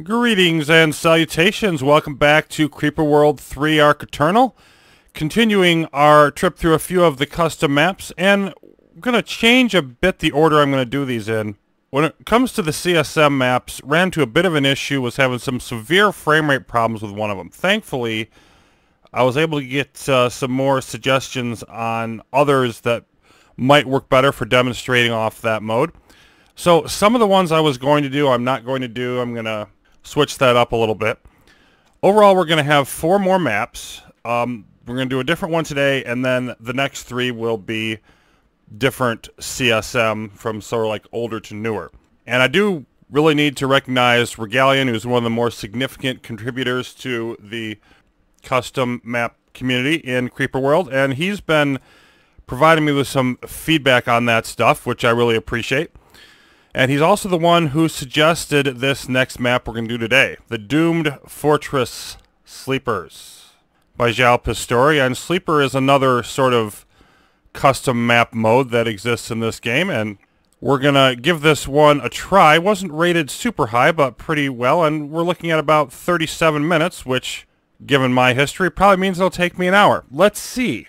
Greetings and salutations. Welcome back to Creeper World 3 Ark Eternal. Continuing our trip through a few of the custom maps, and I'm going to change a bit the order I'm going to do these in. When it comes to the CSM maps, ran into a bit of an issue, was having some severe frame rate problems with one of them. Thankfully, I was able to get some more suggestions on others that might work better for demonstrating off that mode. So some of the ones I was going to do, I'm not going to do. I'm going to switch that up a little bit. Overall, we're going to have 4 more maps. We're going to do a different one today, and then the next 3 will be different CSM from sort of like older to newer. And I do really need to recognize Regalian, who's one of the more significant contributors to the custom map community in Creeper World, and he's been providing me with some feedback on that stuff, which I really appreciate. And he's also the one who suggested this next map we're going to do today, the Doomed Fortress Sleepers by João Pistori. And Sleeper is another sort of custom map mode that exists in this game, and we're going to give this one a try. It wasn't rated super high, but pretty well, and we're looking at about 37 minutes, which, given my history, probably means it'll take me an hour. Let's see.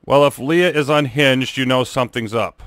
Well, if Leah is unhinged, you know something's up.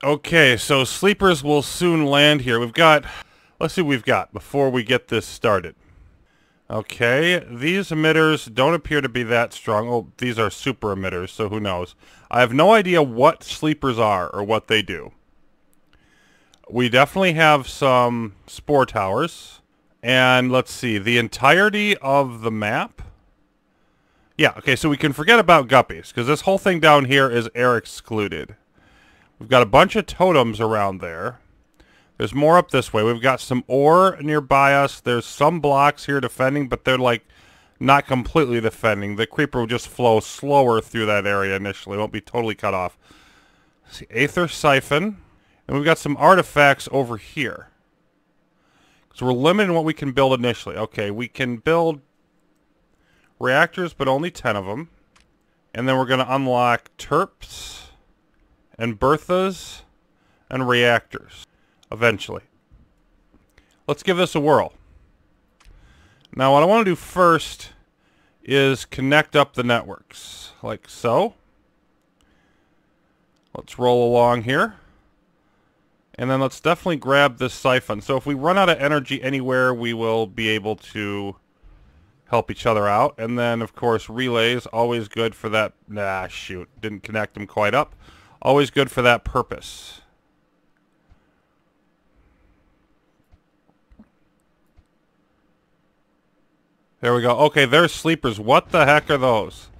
Okay, so sleepers will soon land here. Let's see what we've got before we get this started. Okay, these emitters don't appear to be that strong. Oh, these are super emitters, so who knows. I have no idea what sleepers are or what they do. We definitely have some spore towers. And let's see, the entirety of the map. Yeah, okay, so we can forget about guppies, because this whole thing down here is air excluded. We've got a bunch of totems around there. There's more up this way. We've got some ore nearby us. There's some blocks here defending, but they're like not completely defending. The creeper will just flow slower through that area initially. It won't be totally cut off. Let's see, Aether Siphon. And we've got some artifacts over here. So we're limited in what we can build initially. Okay, we can build reactors, but only 10 of them. And then we're going to unlock Terps and Berthas and reactors eventually. Let's give this a whirl. Now what I want to do first is connect up the networks like so. Let's roll along here, and then let's definitely grab this siphon. So if we run out of energy anywhere, we will be able to help each other out. And then of course relays, always good for that. Nah, shoot, didn't connect them quite up. Always good for that purpose. There we go. Okay, there's sleepers. What the heck are those?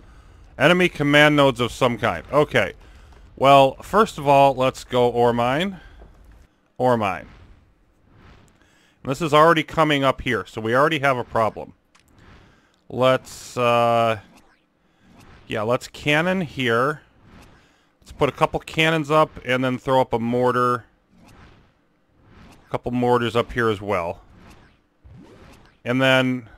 Enemy command nodes of some kind. Okay. Well, first of all, let's go ore mine. Ore mine. And this is already coming up here, so we already have a problem. Let's, yeah, let's cannon here. Let's put a couple cannons up and then throw up a mortar. A couple mortars up here as well. And then...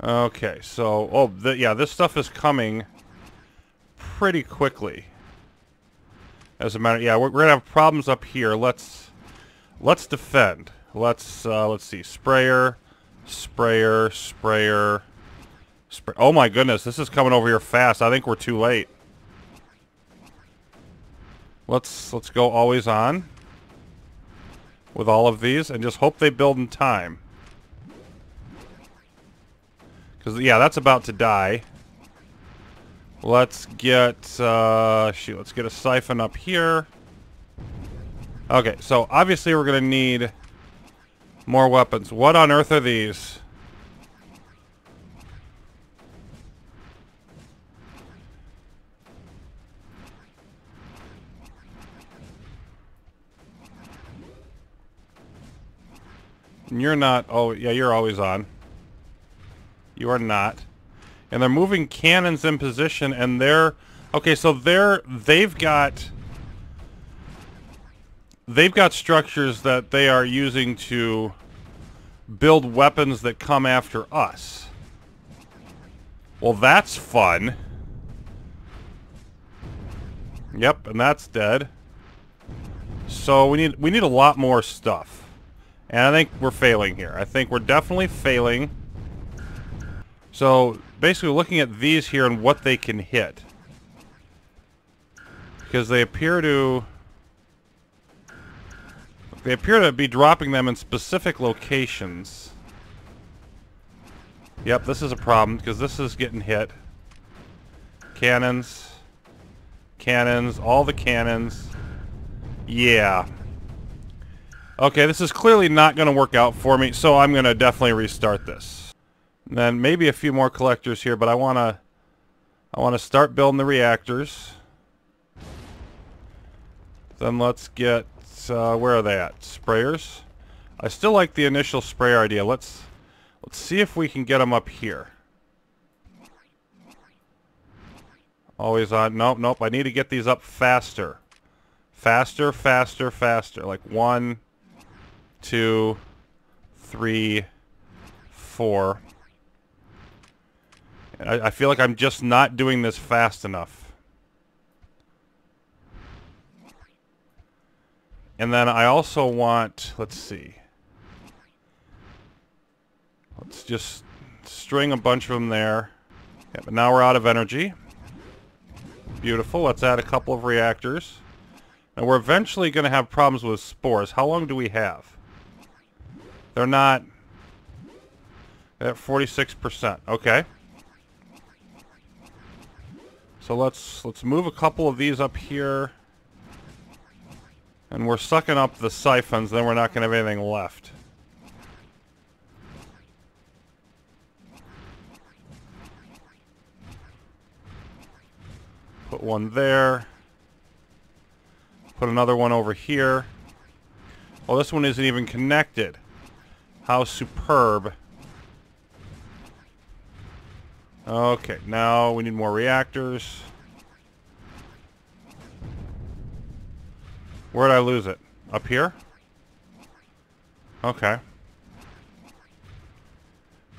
Okay, so... Oh, yeah, this stuff is coming pretty quickly. As a matter... Yeah, we're going to have problems up here. Let's defend. Let's see. Sprayer. Oh my goodness, this is coming over here fast. I think we're too late. Let's go always on with all of these and just hope they build in time. Because, yeah, that's about to die. Let's get, let's get a siphon up here. Okay, so obviously we're going to need more weapons. What on earth are these? You're not. Oh, yeah, you're always on. You are not. And they're moving cannons in position, and they're... Okay, so they've got structures that they are using to build weapons that come after us. Well, that's fun. Yep, and that's dead. So we need a lot more stuff. And I think we're failing here. I think we're definitely failing. So basically looking at these here and what they can hit. Because they appear to be dropping them in specific locations. Yep, this is a problem because this is getting hit. Cannons. Cannons. All the cannons. Yeah. Okay, this is clearly not going to work out for me, so I'm going to definitely restart this. And then maybe a few more collectors here, but I want to start building the reactors. Then let's get where are they at? Sprayers. I still like the initial sprayer idea. Let's see if we can get them up here. Always on. Nope, nope. I need to get these up faster. Faster, faster, faster. Like 1, 2, 3, 4. I feel like I'm just not doing this fast enough. And then I also want, let's see. Let's just string a bunch of them there. Yeah, but now we're out of energy. Beautiful. Let's add a couple of reactors. And we're eventually going to have problems with spores. How long do we have? They're not... They're at 46%. Okay. So let's move a couple of these up here. And we're sucking up the siphons, then we're not going to have anything left. Put one there. Put another one over here. Well, this one isn't even connected. How superb. Okay, now we need more reactors. Where'd I lose it? Up here? Okay.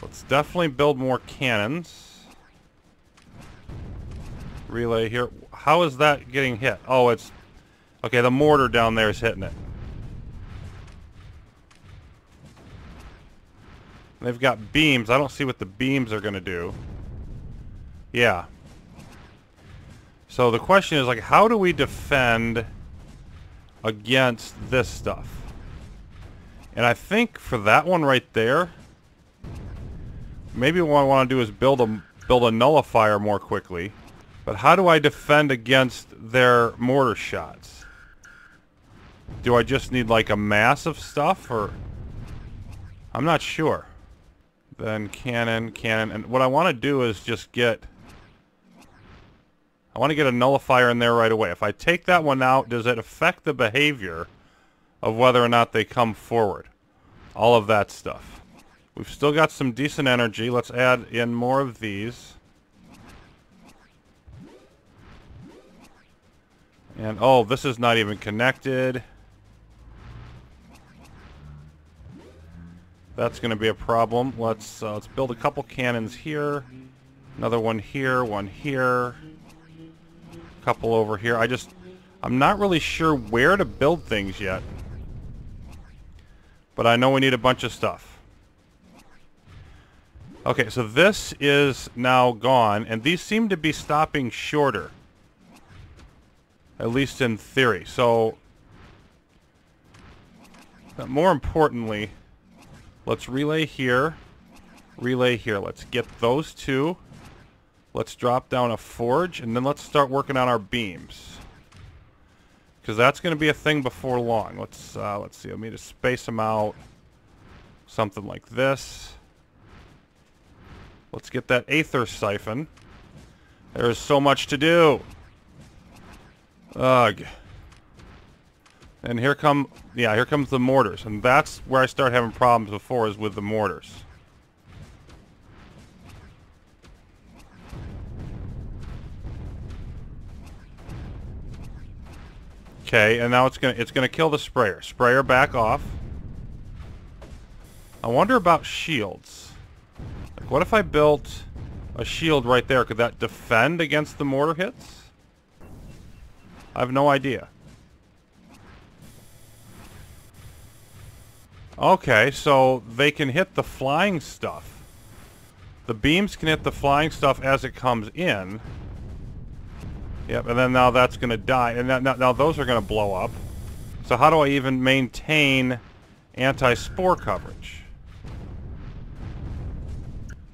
Let's definitely build more cannons. Relay here. How is that getting hit? Oh, it's... Okay, the mortar down there is hitting it. They've got beams. I don't see what the beams are going to do. Yeah. So the question is, like, how do we defend against this stuff? And I think for that one right there, maybe what I want to do is build a nullifier more quickly. But how do I defend against their mortar shots? Do I just need like a mass of stuff, or I'm not sure. Then cannon, and what I want to do is just get... I want to get a nullifier in there right away. If I take that one out, does it affect the behavior of whether or not they come forward? All of that stuff. We've still got some decent energy. Let's add in more of these. And, oh, this is not even connected. That's going to be a problem. Let's build a couple cannons here. Another one here, one here. Couple over here. I'm not really sure where to build things yet. But I know we need a bunch of stuff. Okay, so this is now gone, and these seem to be stopping shorter. At least in theory. So, more importantly, let's relay here. Relay here. Let's get those two. Let's drop down a forge, and then let's start working on our beams. Because that's going to be a thing before long. Let's see. Let me just space them out. Something like this. Let's get that aether siphon. There is so much to do. Ugh. And here comes the mortars. And that's where I start having problems before, is with the mortars. Okay, and now it's gonna kill the sprayer. Sprayer, back off. I wonder about shields. Like, what if I built a shield right there? Could that defend against the mortar hits? I have no idea. Okay, so they can hit the flying stuff. The beams can hit the flying stuff as it comes in. Yep, and then now that's going to die. And now those are going to blow up. So how do I even maintain anti-spore coverage?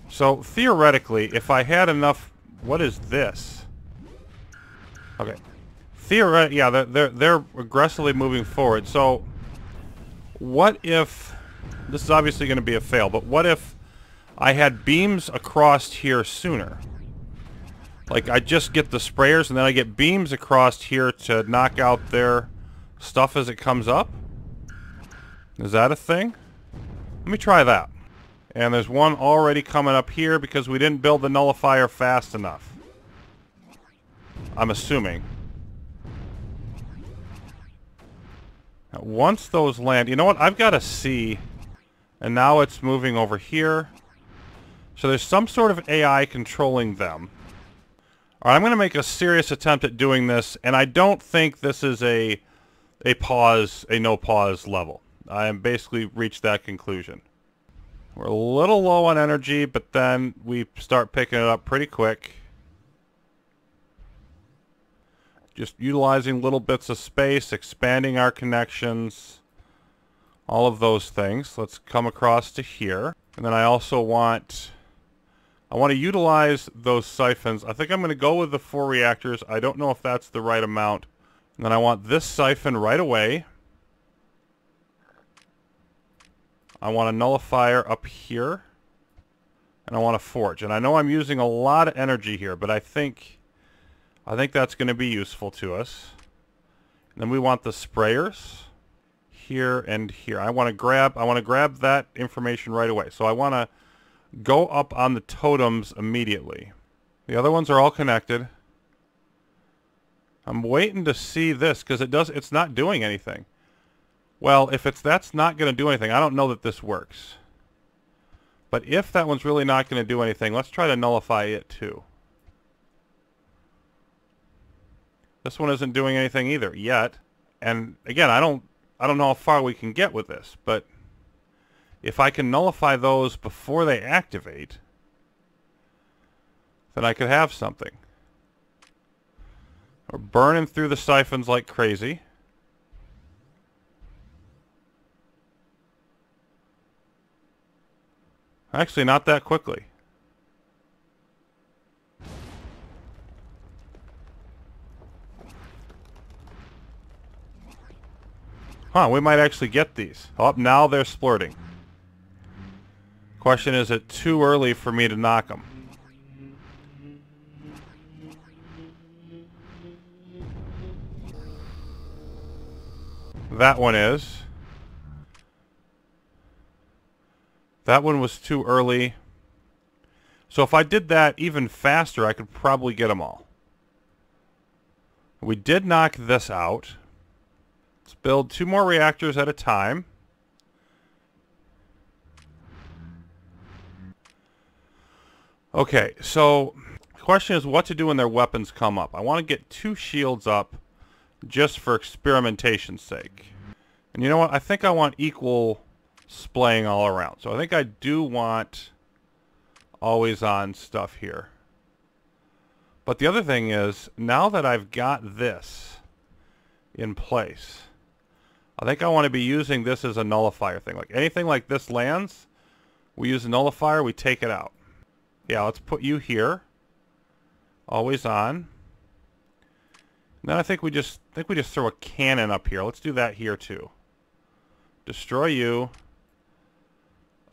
So theoretically, if I had enough... What is this? Okay. Theoretically, yeah, they're aggressively moving forward. So what if... This is obviously going to be a fail, but what if I had beams across here sooner? Like, I just get the sprayers, and then I get beams across here to knock out their stuff as it comes up? Is that a thing? Let me try that. And there's one already coming up here because we didn't build the nullifier fast enough. I'm assuming. Now, once those land... You know what? I've got to see... And now it's moving over here. So there's some sort of AI controlling them. Alright, I'm going to make a serious attempt at doing this, and I don't think this is a no-pause level. I have basically reached that conclusion. We're a little low on energy, but then we start picking it up pretty quick. Just utilizing little bits of space, expanding our connections, all of those things. Let's come across to here. And then I also want... I want to utilize those siphons. I think I'm going to go with the 4 reactors. I don't know if that's the right amount. And then I want this siphon right away. I want a nullifier up here. And I want a forge. And I know I'm using a lot of energy here, but I think that's going to be useful to us. And then we want the sprayers here and here. I want to grab that information right away. So I want to go up on the totems immediately. The other ones are all connected. I'm waiting to see this because it's not doing anything. Well, if that's not going to do anything, I don't know that this works. But if that one's really not going to do anything, let's try to nullify it too. This one isn't doing anything either yet. And again, I don't know how far we can get with this, but if I can nullify those before they activate, then I could have something. We're burning through the siphons like crazy. Actually, not that quickly. Huh, we might actually get these. Oh, now they're splurting. Question, is it too early for me to knock them? That one is. That one was too early. So if I did that even faster, I could probably get them all. We did knock this out. Let's build 2 more reactors at a time. Okay, so the question is what to do when their weapons come up. I want to get 2 shields up just for experimentation's sake. And you know what? I think I want equal splaying all around. So I think I do want always on stuff here. But the other thing is, now that I've got this in place, I think I want to be using this as a nullifier thing. Like anything like this lands, we use a nullifier, we take it out. Yeah, let's put you here. Always on. And then I think we just throw a cannon up here. Let's do that here too. Destroy you.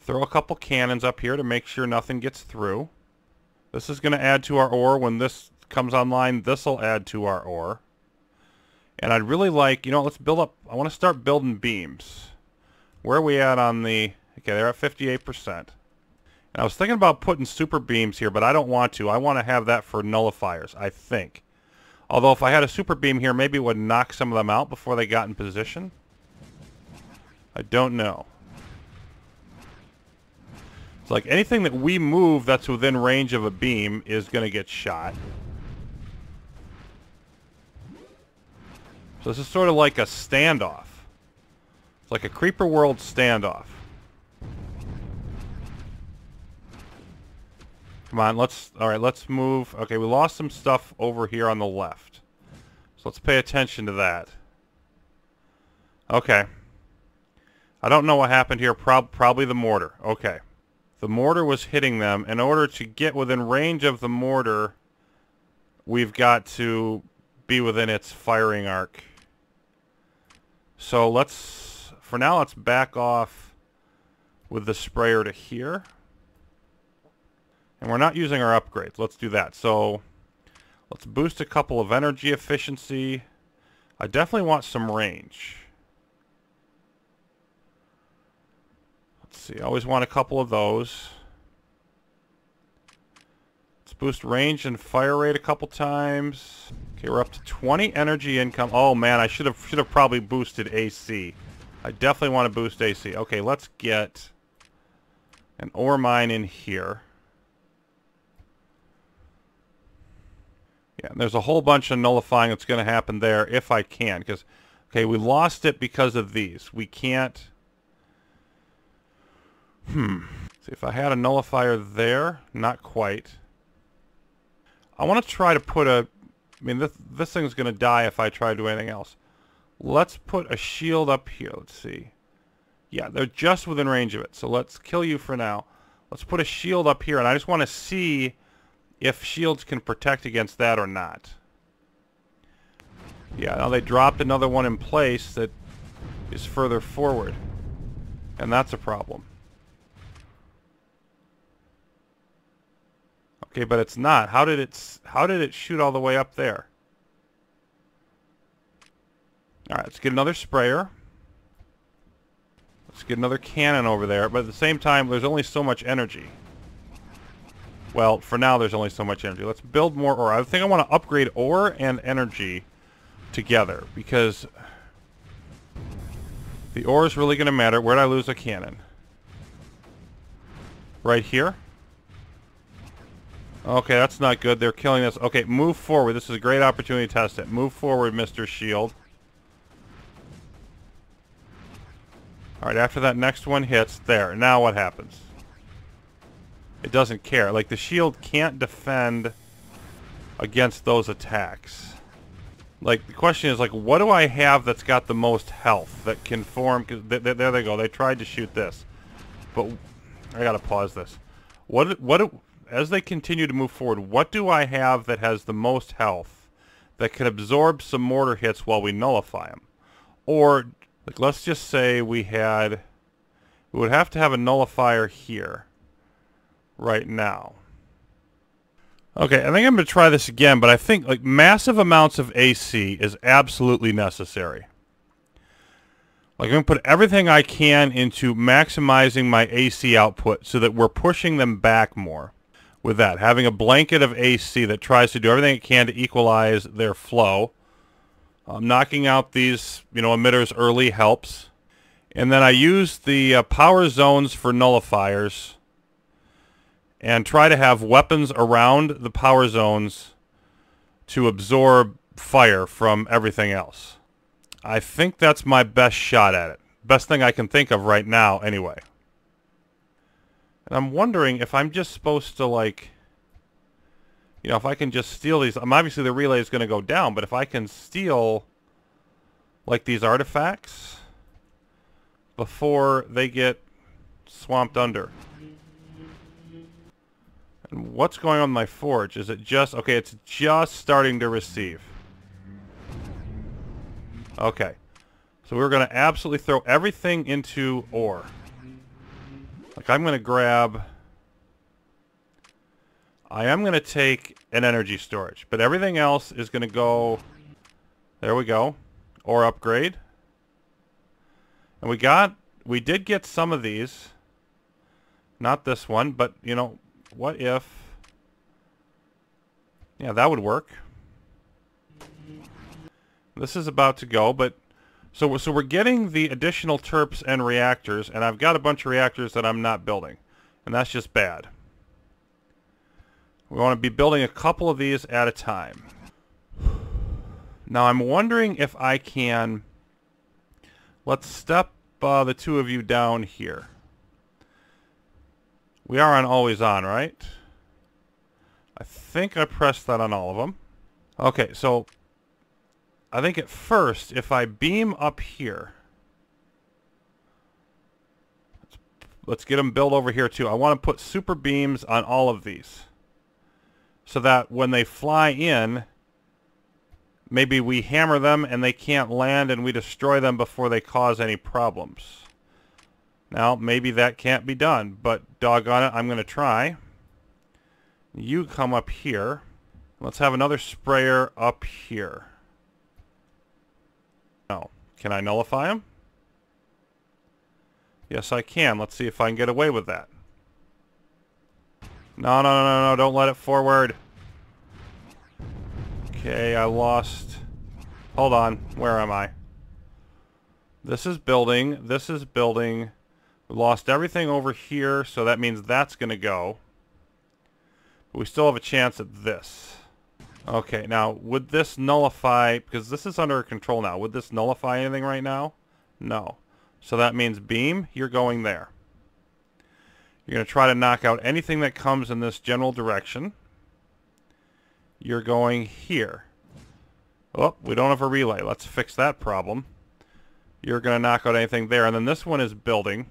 Throw a couple cannons up here to make sure nothing gets through. This is going to add to our ore. When this comes online, this will add to our ore. And I'd really like, you know, let's build up, I want to start building beams. Where are we at on the, okay, they're at 58%. And I was thinking about putting super beams here, but I don't want to. I want to have that for nullifiers, I think. Although if I had a super beam here, maybe it would knock some of them out before they got in position. I don't know. It's like anything that we move that's within range of a beam is going to get shot. So this is sort of like a standoff. It's like a Creeper World standoff. Come on, alright, let's move. Okay, we lost some stuff over here on the left. So let's pay attention to that. Okay. I don't know what happened here. Probably the mortar. Okay. The mortar was hitting them. In order to get within range of the mortar, we've got to be within its firing arc. So for now, let's back off with the sprayer to here. And we're not using our upgrades. Let's do that. So let's boost a couple of energy efficiency. I definitely want some range. Let's see. I always want a couple of those. Let's boost range and fire rate a couple times. Okay, we're up to 20 energy income. Oh man, I should have probably boosted AC. I definitely want to boost AC. Okay, let's get an ore mine in here. Yeah, there's a whole bunch of nullifying that's going to happen there if I can. Because, okay, we lost it because of these. We can't... See, if I had a nullifier there, not quite. I want to try to put a... I mean, this thing's going to die if I try to do anything else. Let's put a shield up here. Let's see. Yeah, they're just within range of it. So let's kill you for now. Let's put a shield up here, and I just want to see if shields can protect against that or not. Yeah, now they dropped another one in place that is further forward. And that's a problem. Okay, but it's not. How did it shoot all the way up there? Alright, let's get another sprayer. Let's get another cannon over there, but at the same time, there's only so much energy. Well, for now, there's only so much energy. Let's build more ore. I think I want to upgrade ore and energy together, because the ore is really going to matter. Where did I lose a cannon? Right here? Okay, that's not good. They're killing us. Okay, move forward. This is a great opportunity to test it. Move forward, Mr. Shield. Alright, after that next one hits, there. Now what happens? It doesn't care. Like, the shield can't defend against those attacks. Like, the question is, like, what do I have that's got the most health that can form... Cause there they go. They tried to shoot this. But I gotta pause this. As they continue to move forward, what do I have that has the most health that can absorb some mortar hits while we nullify them? Or, like, let's just say we would have to have a nullifier here right now. Okay, I think I'm going to try this again, but I think, like, massive amounts of AC is absolutely necessary. Like, I'm going to put everything I can into maximizing my AC output so that we're pushing them back more. With that, having a blanket of AC that tries to do everything it can to equalize their flow. Knocking out these, emitters early helps. And then I use the power zones for nullifiers and try to have weapons around the power zones to absorb fire from everything else. I think that's my best shot at it. Best thing I can think of right now, anyway. And I'm wondering if I'm just supposed to, like... if I can just steal these... obviously the relay is going to go down, but if I can steal, like, these artifacts before they get swamped under. And what's going on in my forge? Is it just... okay, it's just starting to receive. Okay. So we're going to absolutely throw everything into ore. Like, I'm going to grab... I am going to take an energy storage, but everything else is going to go... there we go. or upgrade. And we did get some of these. Not this one, but, you know, what if... Yeah, that would work. This is about to go, but... So we're getting the additional terps and reactors, and I've got a bunch of reactors that I'm not building. And that's just bad. We want to be building a couple of these at a time. Now I'm wondering if I can... Let's step the two of you down here. We are on always on, right? I think I pressed that on all of them. Okay, so I think at first, if I beam up here, let's get them built over here too. I want to put super beams on all of these, so that when they fly in, maybe we hammer them and they can't land and we destroy them before they cause any problems. Now, maybe that can't be done, but doggone it, I'm going to try. You come up here. Let's have another sprayer up here. No. Can I nullify them? Yes, I can. Let's see if I can get away with that. No, no, no, no, no. Don't let it forward. Okay, I lost... Hold on. Where am I? This is building. This is building. We lost everything over here, so that means that's going to go. But we still have a chance at this. Okay, now, would this nullify... Because this is under control now. Would this nullify anything right now? No. So that means beam, you're going there. You're going to try to knock out anything that comes in this general direction. You're going here. Oh, we don't have a relay. Let's fix that problem. You're going to knock out anything there. And then this one is building.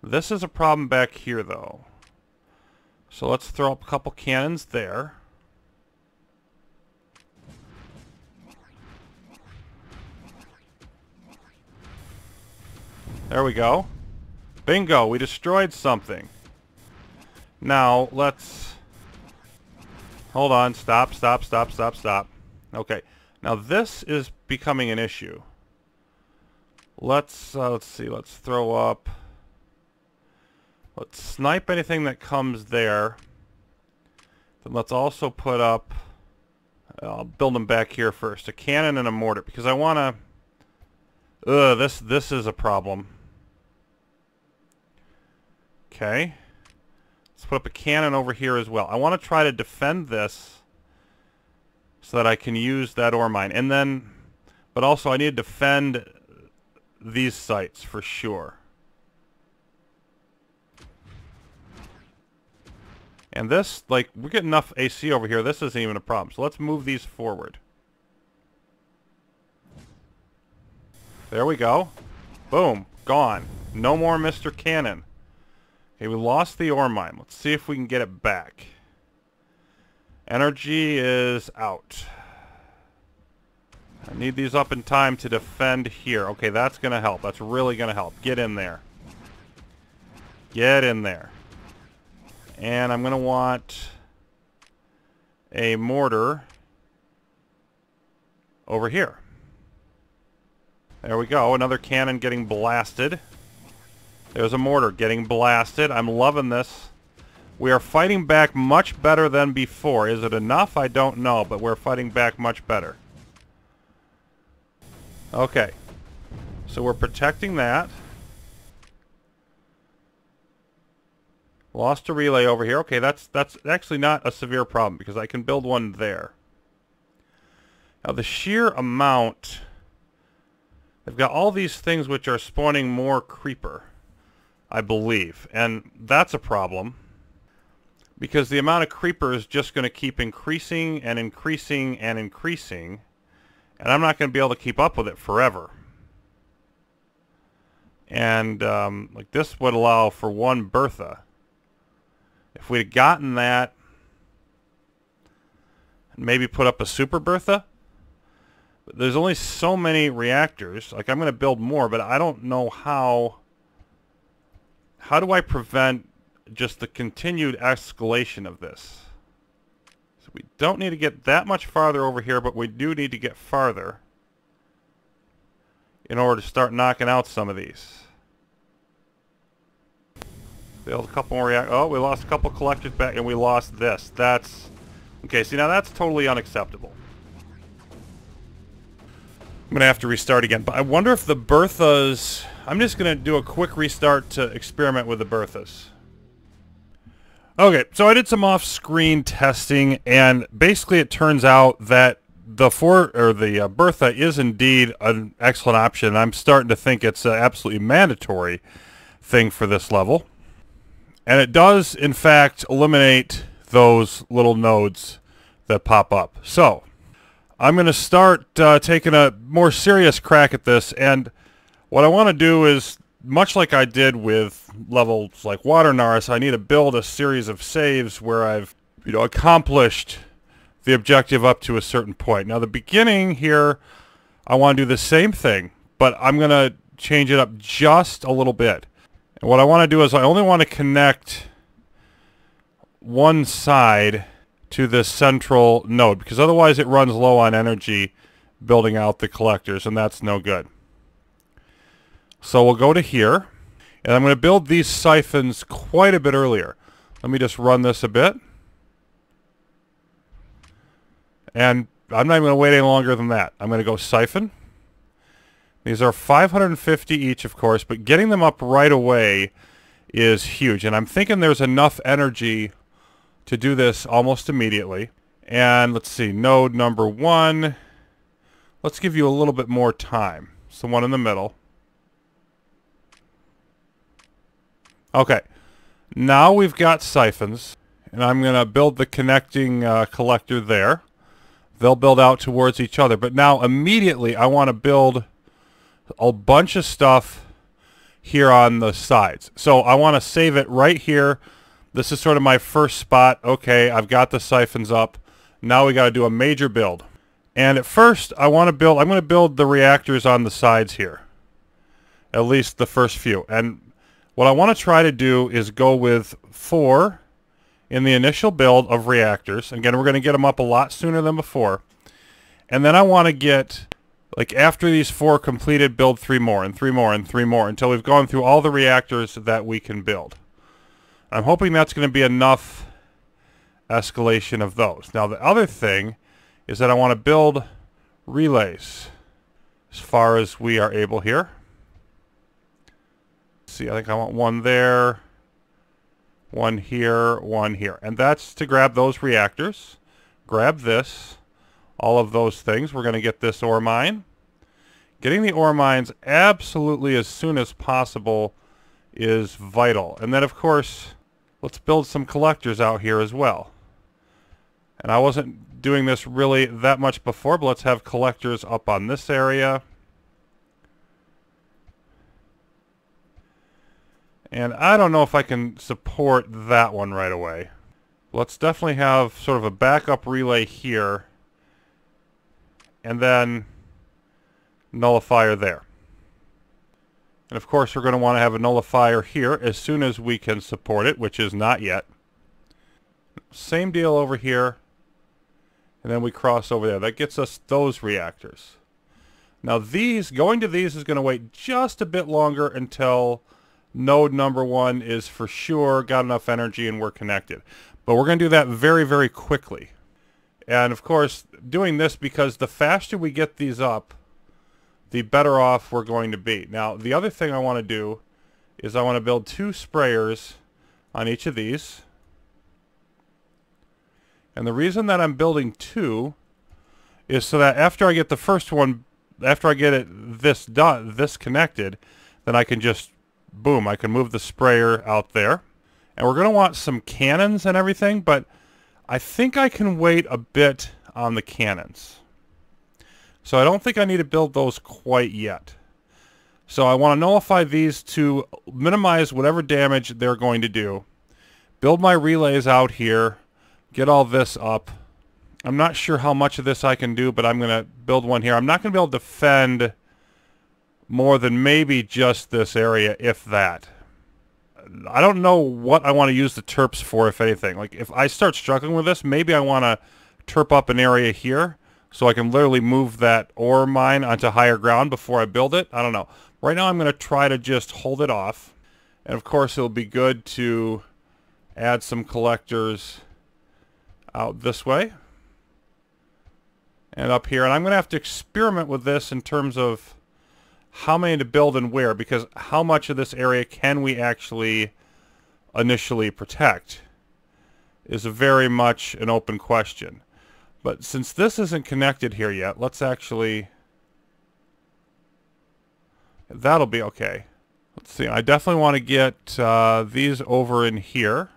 This is a problem back here, though. So let's throw up a couple cannons there. There we go. Bingo, we destroyed something. Now, let's... Hold on, stop, stop, stop, stop, stop. Okay, now this is becoming an issue. Let's see, let's throw up... Let's snipe anything that comes there. Then let's also put up... I'll build them back here first. A cannon and a mortar, because I want to... this is a problem. Okay. Let's put up a cannon over here as well. I want to try to defend this so that I can use that ore mine. And then... But also I need to defend these sites for sure. And this, like, we get enough AC over here. This isn't even a problem. So let's move these forward. There we go. Boom. Gone. No more Mr. Cannon. Okay, we lost the ore mine. Let's see if we can get it back. Energy is out. I need these up in time to defend here. Okay, that's going to help. That's really going to help. Get in there. Get in there. And I'm going to want a mortar over here. There we go. Another cannon getting blasted. There's a mortar getting blasted. I'm loving this. We are fighting back much better than before. Is it enough? I don't know, but we're fighting back much better. Okay. So we're protecting that. Lost a relay over here. Okay, that's actually not a severe problem because I can build one there. Now the sheer amount... They've got all these things which are spawning more creeper, I believe. And that's a problem. Because the amount of creeper is just going to keep increasing and increasing and increasing. And I'm not going to be able to keep up with it forever. And like this would allow for one Bertha. If we'd gotten that, maybe put up a super Bertha. But there's only so many reactors. Like, I'm going to build more, but I don't know how... How do I prevent just the continued escalation of this? So we don't need to get that much farther over here, but we do need to get farther. in order to start knocking out some of these. Build a couple more oh, we lost a couple collectors back, and we lost this. That's... Okay, see, now that's totally unacceptable. I'm going to have to restart again. But I wonder if the Berthas... I'm just going to do a quick restart to experiment with the Berthas. Okay, so I did some off-screen testing, and basically it turns out that the Bertha is indeed an excellent option. I'm starting to think it's an absolutely mandatory thing for this level. And it does, in fact, eliminate those little nodes that pop up. So, I'm going to start taking a more serious crack at this, and what I want to do is, much like I did with levels like Water Naris, I need to build a series of saves where I've, accomplished the objective up to a certain point. Now, the beginning here, I want to do the same thing, but I'm going to change it up just a little bit. And what I want to do is I only want to connect one side to this central node, because otherwise it runs low on energy building out the collectors, and that's no good. So we'll go to here, and I'm going to build these siphons quite a bit earlier. Let me just run this a bit. And I'm not even going to wait any longer than that. I'm going to go siphon. These are 550 each, of course, but getting them up right away is huge. And I'm thinking there's enough energy to do this almost immediately. And let's see, node number 1. Let's give you a little bit more time. It's the one in the middle. Okay, now we've got siphons, and I'm going to build the connecting collector there. They'll build out towards each other, but now immediately I want to build a bunch of stuff here on the sides. So I want to save it right here. This is sort of my first spot. Okay, I've got the siphons up. Now we got to do a major build. And at first, I'm going to build the reactors on the sides here. At least the first few. And what I want to try to do is go with 4 in the initial build of reactors. Again, we're going to get them up a lot sooner than before. And then I want to get, like, after these 4 completed, build 3 more, and 3 more, and 3 more, until we've gone through all the reactors that we can build. I'm hoping that's going to be enough escalation of those. Now, the other thing is that I want to build relays as far as we are able here. See, I think I want one there, one here, one here. And that's to grab those reactors. Grab this, all of those things. We're going to get this ore mine. Getting the ore mines absolutely as soon as possible is vital. And then, of course, let's build some collectors out here as well. And I wasn't doing this really that much before, but let's have collectors up on this area. And I don't know if I can support that one right away. Let's definitely have sort of a backup relay here. And then nullifier there. And of course we're going to want to have a nullifier here as soon as we can support it, which is not yet. Same deal over here. And then we cross over there. That gets us those reactors. Now these, going to these is going to wait just a bit longer until node number 1 is for sure got enough energy and we're connected. But we're going to do that very, very quickly. And of course, doing this because the faster we get these up, the better off we're going to be. Now, the other thing I want to do is I want to build 2 sprayers on each of these. And the reason that I'm building 2 is so that after I get the first one, after I get this connected, then I can just, boom, I can move the sprayer out there. And we're going to want some cannons and everything, but I think I can wait a bit on the cannons. So I don't think I need to build those quite yet. So I want to nullify these to minimize whatever damage they're going to do. Build my relays out here. Get all this up. I'm not sure how much of this I can do, but I'm going to build one here. I'm not going to be able to defend more than maybe just this area, if that. I don't know what I want to use the terps for, if anything. Like, if I start struggling with this, maybe I want to terp up an area here. so I can literally move that ore mine onto higher ground before I build it. I don't know. Right now I'm going to try to just hold it off. And of course it'll be good to add some collectors out this way and up here. And I'm going to have to experiment with this in terms of how many to build and where, because how much of this area can we actually initially protect is very much an open question. But since this isn't connected here yet, let's actually... That'll be okay. Let's see, I definitely want to get these over in here.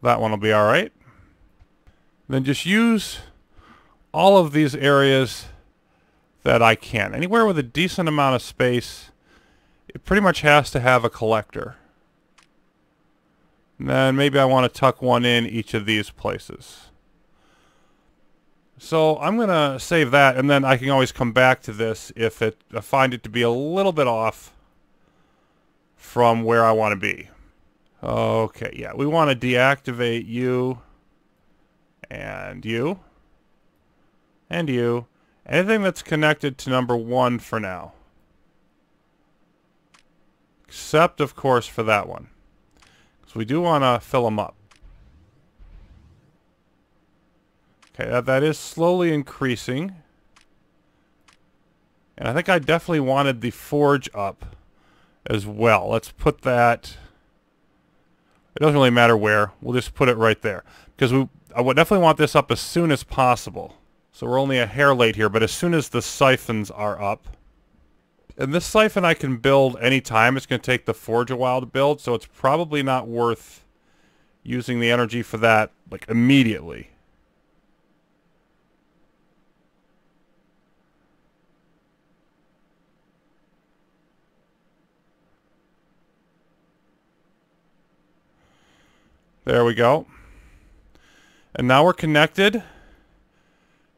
That one will be alright. Then just use all of these areas that I can. Anywhere with a decent amount of space, it pretty much has to have a collector. And then maybe I want to tuck one in each of these places. So I'm going to save that, and then I can always come back to this if I find it to be a little bit off from where I want to be. Okay, yeah, we want to deactivate you, and you, and you. Anything that's connected to number 1 for now. Except, of course, for that one. So we do want to fill them up. Okay, that is slowly increasing. And I think I definitely wanted the forge up as well. Let's put that... It doesn't really matter where. We'll just put it right there. Because I would definitely want this up as soon as possible. So we're only a hair late here, but as soon as the siphons are up... And this siphon I can build anytime. It's going to take the forge a while to build, so it's probably not worth using the energy for that, like, immediately. There we go. And now we're connected,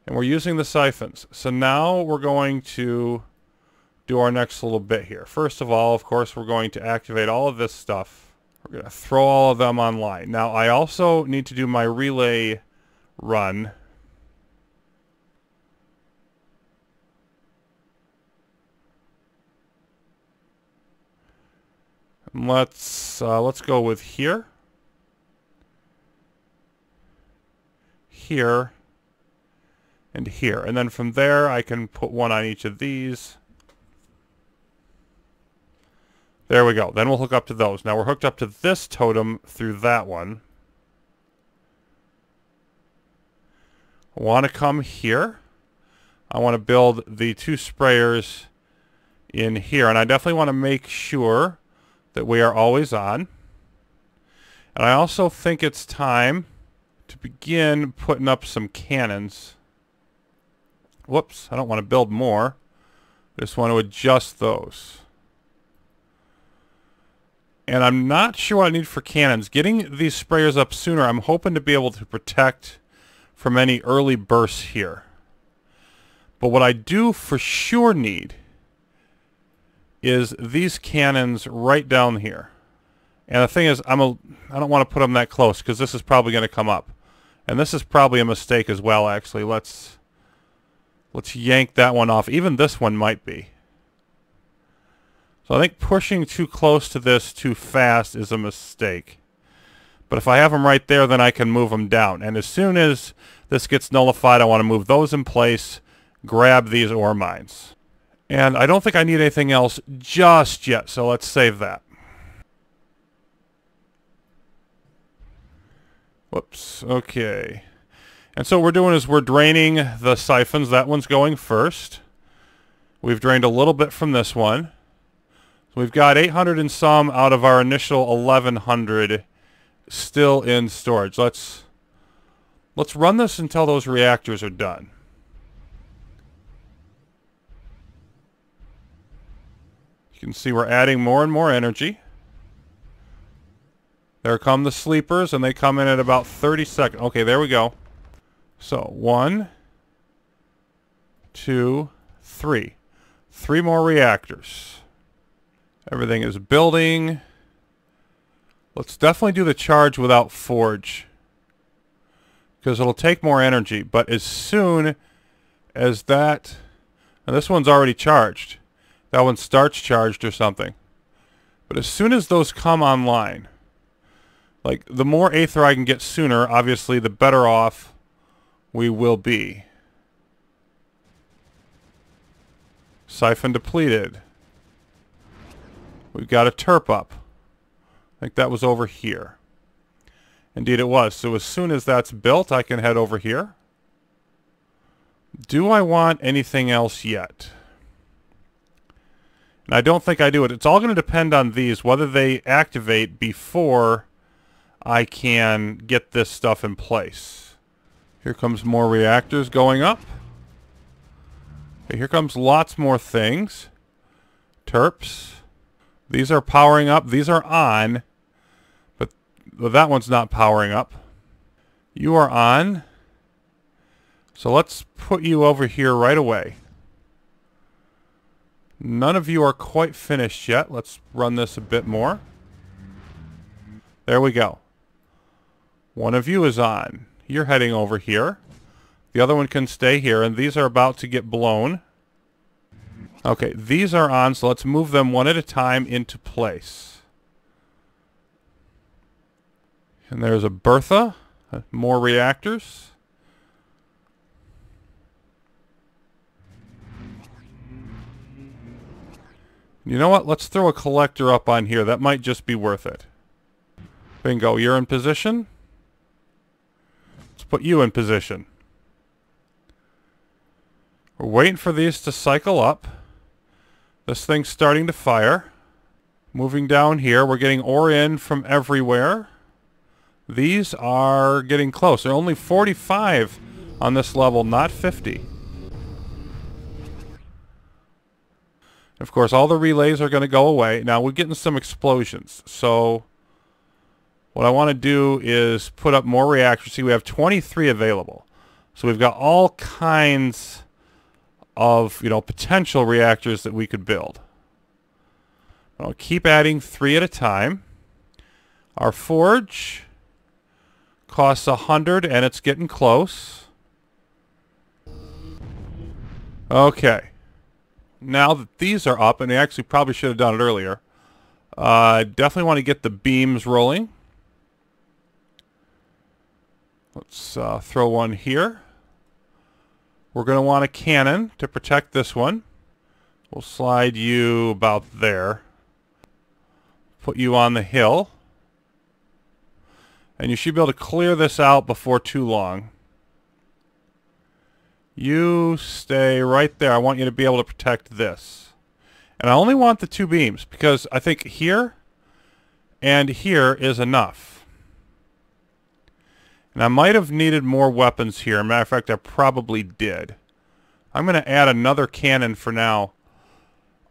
and we're using the siphons. So now we're going to do our next little bit here. First of all, of course, we're going to activate all of this stuff. We're going to throw all of them online. Now, I also need to do my relay run. And let's go with here. Here, and here. And then from there, I can put one on each of these. There we go. Then we'll hook up to those. Now we're hooked up to this totem through that one. I want to come here. I want to build the 2 sprayers in here. And I definitely want to make sure that we are always on. And I also think it's time to begin putting up some cannons. Whoops, I don't want to build more. I just want to adjust those. And I'm not sure what I need for cannons. Getting these sprayers up sooner, I'm hoping to be able to protect from any early bursts here. But what I do for sure need is these cannons right down here. And the thing is, I don't want to put them that close because this is probably going to come up. And this is probably a mistake as well, actually. Let's yank that one off. Even this one might be. So I think pushing too close to this too fast is a mistake. But if I have them right there, then I can move them down. And as soon as this gets nullified, I want to move those in place, grab these ore mines. And I don't think I need anything else just yet, so let's save that. Whoops, okay. And so what we're doing is we're draining the siphons. That one's going first. We've drained a little bit from this one. So we've got 800 and some out of our initial 1100 still in storage. Let's run this until those reactors are done. You can see we're adding more and more energy. There come the sleepers, and they come in at about 30 seconds. Okay, there we go. So, 1, 2, 3. 3 more reactors. Everything is building. Let's definitely do the charge without forge. because it'll take more energy. But as soon as that... And this one's already charged. That one starts charged or something. But as soon as those come online, like the more Aether I can get sooner, obviously the better off we will be. Siphon depleted. We've got a terp up. I think that was over here. Indeed it was. So as soon as that's built, I can head over here. Do I want anything else yet? And I don't think I do it. It's all going to depend on these, whether they activate before I can get this stuff in place. Here comes more reactors going up. Okay, here comes lots more things. Terps. These are powering up. These are on. But that one's not powering up. You are on. So let's put you over here right away. None of you are quite finished yet. Let's run this a bit more. There we go. One of you is on. You're heading over here. The other one can stay here, and these are about to get blown. Okay, these are on, so let's move them one at a time into place. And there's a Bertha. More reactors. You know what? Let's throw a collector up on here. That might just be worth it. Bingo, you're in position. Let's put you in position. We're waiting for these to cycle up. This thing's starting to fire. Moving down here, we're getting ore in from everywhere. These are getting close. They're only 45 on this level, not 50. Of course, all the relays are going to go away. Now, we're getting some explosions. So, what I want to do is put up more reactors. See, we have 23 available. So, we've got all kinds of, potential reactors that we could build. I'll keep adding 3 at a time. Our forge costs 100, and it's getting close. Okay. Now that these are up, and I actually probably should have done it earlier, definitely want to get the beams rolling. Let's throw one here. We're going to want a cannon to protect this one. We'll slide you about there. Put you on the hill. And you should be able to clear this out before too long. You stay right there. I want you to be able to protect this. And I only want the 2 beams because I think here and here is enough. And I might have needed more weapons here. Matter of fact, I probably did. I'm going to add another cannon for now.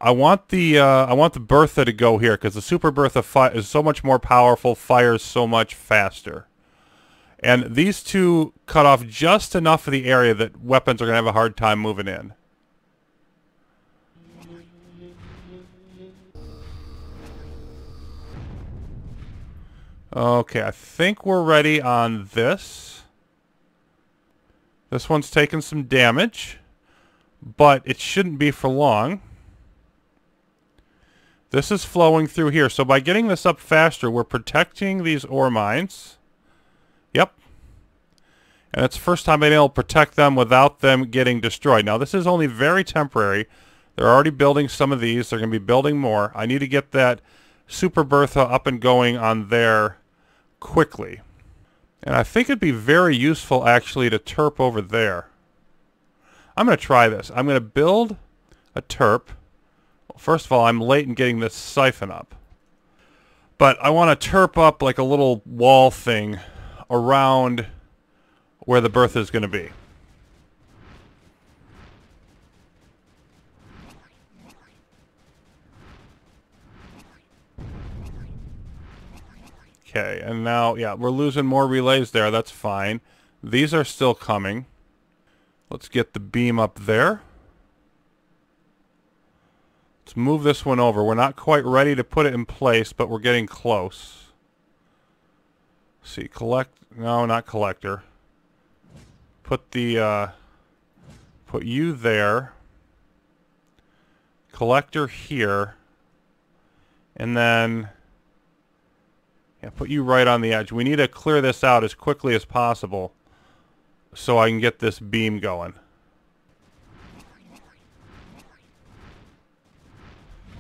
I want the Bertha to go here because the Super Bertha is so much more powerful, fires so much faster. And these 2 cut off just enough of the area that weapons are going to have a hard time moving in. Okay, I think we're ready on this. This one's taken some damage, but it shouldn't be for long. This is flowing through here, so by getting this up faster, we're protecting these ore mines. Yep. And it's the first time I've been able to protect them without them getting destroyed. Now, this is only very temporary. They're already building some of these. They're going to be building more. I need to get that Super Bertha up and going on there quickly. And I think it'd be very useful, actually, to terp over there. I'm going to try this. I'm going to build a terp. Well, first of all, I'm late in getting this siphon up. But I want to terp up like a little wall thing around where the Bertha is going to be. Okay, and now, yeah, we're losing more relays there. That's fine. These are still coming. Let's get the beam up there. Let's move this one over. We're not quite ready to put it in place, but we're getting close. Let's see, collect... No, not collector. put the put you there, collector here, and then yeah, put you right on the edge. We need to clear this out as quickly as possible so I can get this beam going.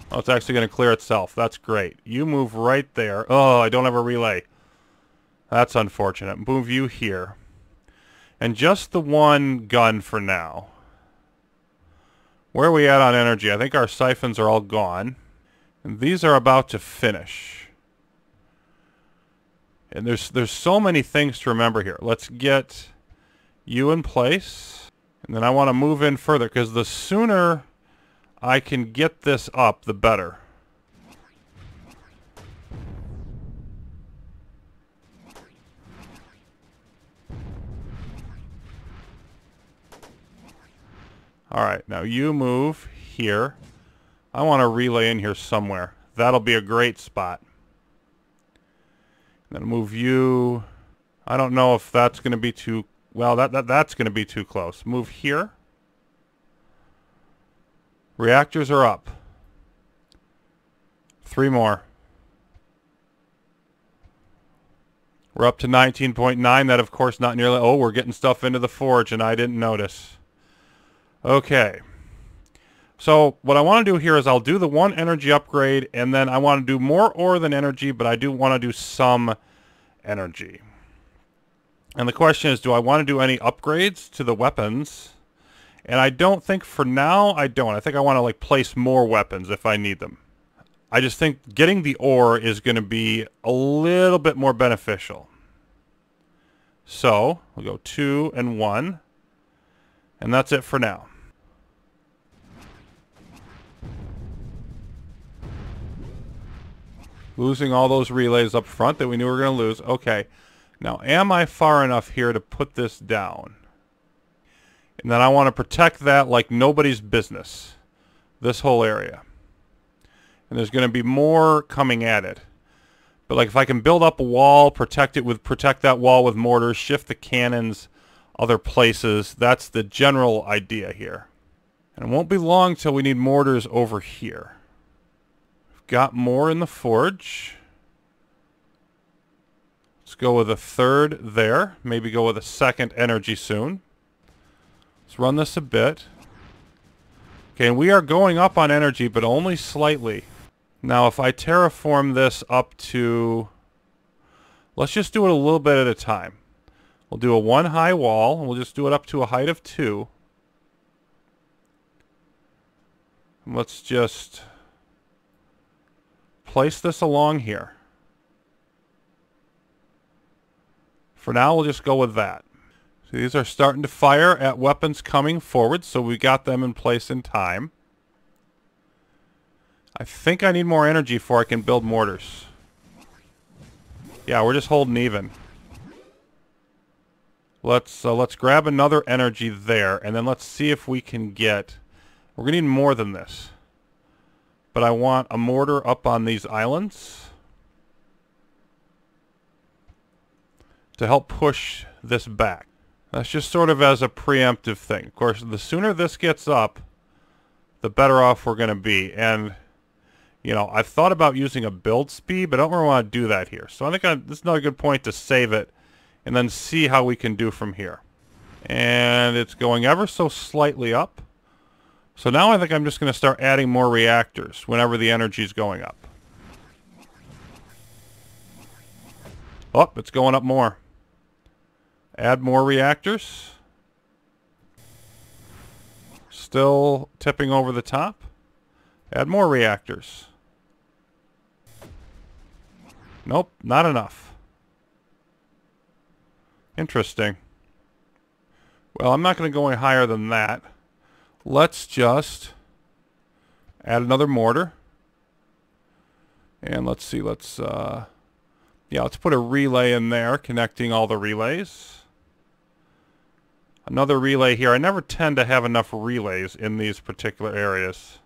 Oh, it's actually going to clear itself. That's great. You move right there. Oh, I don't have a relay. That's unfortunate. Move you here. And just the one gun for now. Where are we at on energy? I think our siphons are all gone. And these are about to finish. And there's so many things to remember here. Let's get you in place. And then I want to move in further, because the sooner I can get this up, the better. Alright, now you move here. I want a relay in here somewhere. That'll be a great spot. Then move you. I don't know if that's going to be too... Well, that's going to be too close. Move here. Reactors are up. 3 more. We're up to 19.9. That, of course, not nearly... Oh, we're getting stuff into the forge, and I didn't notice. Okay. So, what I want to do here is I'll do the 1 energy upgrade, and then I want to do more ore than energy, but I do want to do some energy. And the question is, do I want to do any upgrades to the weapons? And I don't think for now I don't. I think I want to like place more weapons if I need them. I just think getting the ore is going to be a little bit more beneficial. So we'll go 2 and 1. And that's it for now. Losing all those relays up front that we knew we were going to lose. Okay. Now, am I far enough here to put this down? And then I want to protect that like nobody's business. This whole area. And there's going to be more coming at it. But like if I can build up a wall, protect that wall with mortars, shift the cannons other places, that's the general idea here. And it won't be long till we need mortars over here. We've got more in the forge. Let's go with a 3rd there. Maybe go with a 2nd energy soon. Let's run this a bit. Okay, and we are going up on energy, but only slightly. Now, if I terraform this up to... Let's just do it a little bit at a time. We'll do a 1 high wall, and we'll just do it up to a height of 2. And let's just place this along here. For now, we'll just go with that. So these are starting to fire at weapons coming forward, so we got them in place in time. I think I need more energy before I can build mortars. Yeah, we're just holding even. Let's grab another energy there, and then let's see if we can get... We're going to need more than this. But I want a mortar up on these islands to help push this back. That's just sort of as a preemptive thing. Of course, the sooner this gets up, the better off we're going to be. And, you know, I've thought about using a build speed, but I don't really want to do that here. So I think this is another good point to save it and then see how we can do from here. And it's going ever so slightly up. So now I think I'm just going to start adding more reactors whenever the energy is going up. Oh, it's going up more. Add more reactors. Still tipping over the top. Add more reactors. Nope, not enough. Interesting. Well, I'm not going to go any higher than that. Let's just add another mortar. And let's see, let's put a relay in there connecting all the relays. Another relay here. I never tend to have enough relays in these particular areas.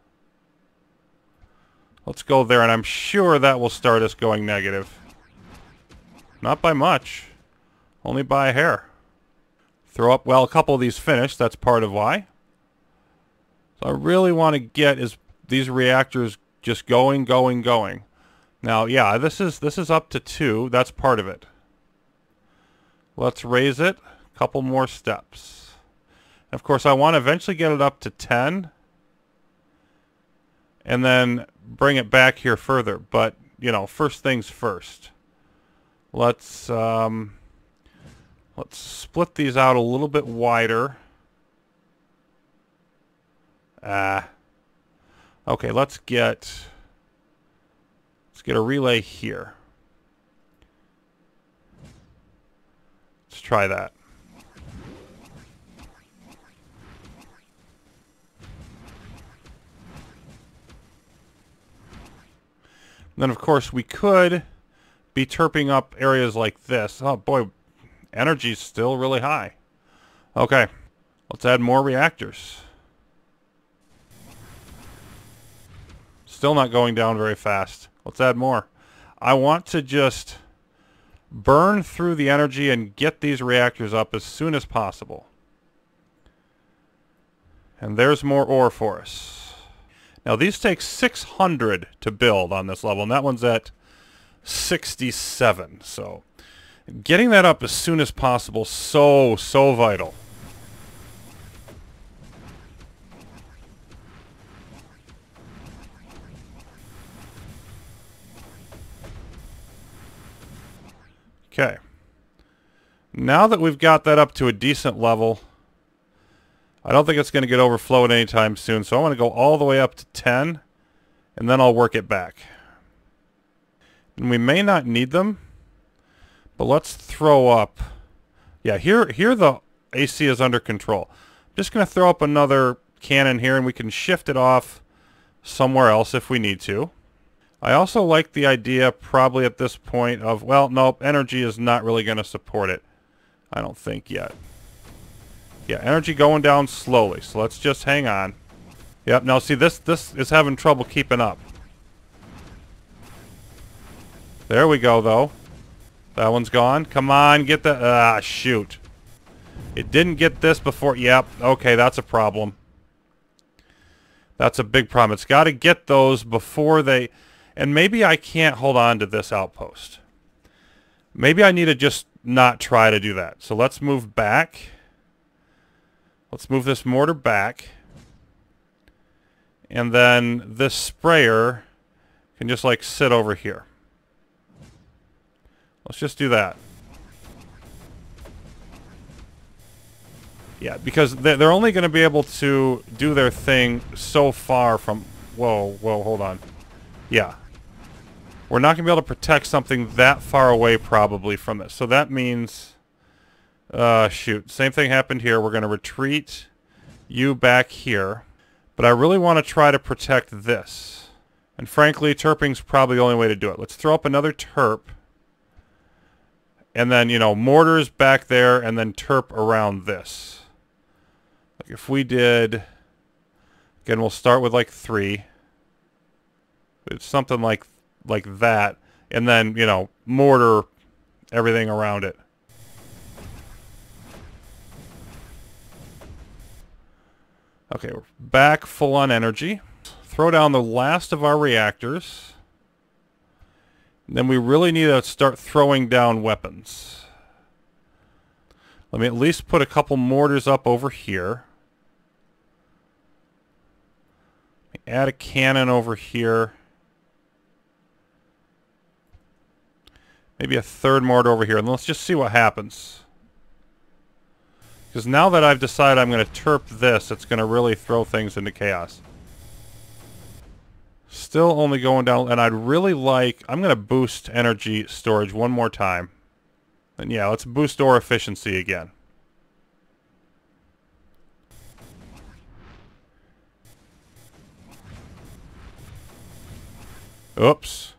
Let's go there, and I'm sure that will start us going negative. Not by much. Only by a hair. Throw up, well, a couple of these finished. That's part of why. So I really want to get these reactors just going. Now, yeah, this is up to 2. That's part of it. Let's raise it. A couple more steps. And of course, I want to eventually get it up to 10. And then bring it back here further. But, you know, first things first. Let's split these out a little bit wider. Okay, let's get a relay here. Let's try that. And then, of course, we could be terping up areas like this. Oh, boy, energy's still really high. Okay, let's add more reactors. Still not going down very fast. Let's add more. I want to just burn through the energy and get these reactors up as soon as possible. And there's more ore for us. Now these take 600 to build on this level, and that one's at 67. So getting that up as soon as possible, so vital. Okay. Now that we've got that up to a decent level, I don't think it's going to get overflowed anytime soon, so I want to go all the way up to 10, and then I'll work it back. And we may not need them, but let's throw up... Yeah, here the AC is under control. I'm just going to throw up another cannon here, and we can shift it off somewhere else if we need to. I also like the idea probably at this point of, well, nope, energy is not really going to support it. I don't think yet. Yeah, energy going down slowly, so let's just hang on. Yep, now see, this is having trouble keeping up. There we go, though. That one's gone. Come on, get the... Ah, shoot. It didn't get this before... Yep, okay, that's a problem. That's a big problem. It's got to get those before they... And maybe I can't hold on to this outpost. Maybe I need to just not try to do that. So let's move back. Let's move this mortar back. And then this sprayer can just like sit over here. Let's just do that. Yeah, because they're only going to be able to do their thing so far from... Whoa, hold on. Yeah. We're not going to be able to protect something that far away probably from this. So that means... shoot. Same thing happened here. We're going to retreat you back here. But I really want to try to protect this. And frankly, terping's probably the only way to do it. Let's throw up another terp. And then, you know, mortars back there and then terp around this. Like if we did... Again, we'll start with like 3. It's something like that, and then, you know, mortar everything around it. Okay, we're back full on energy. Throw down the last of our reactors. And then we really need to start throwing down weapons. Let me at least put a couple mortars up over here. Add a cannon over here. Maybe a third mortar over here, and let's just see what happens. Because now that I've decided I'm going to terp this, it's going to really throw things into chaos. Still only going down, and I'd really like... I'm going to boost energy storage one more time. And yeah, let's boost ore efficiency again. Oops.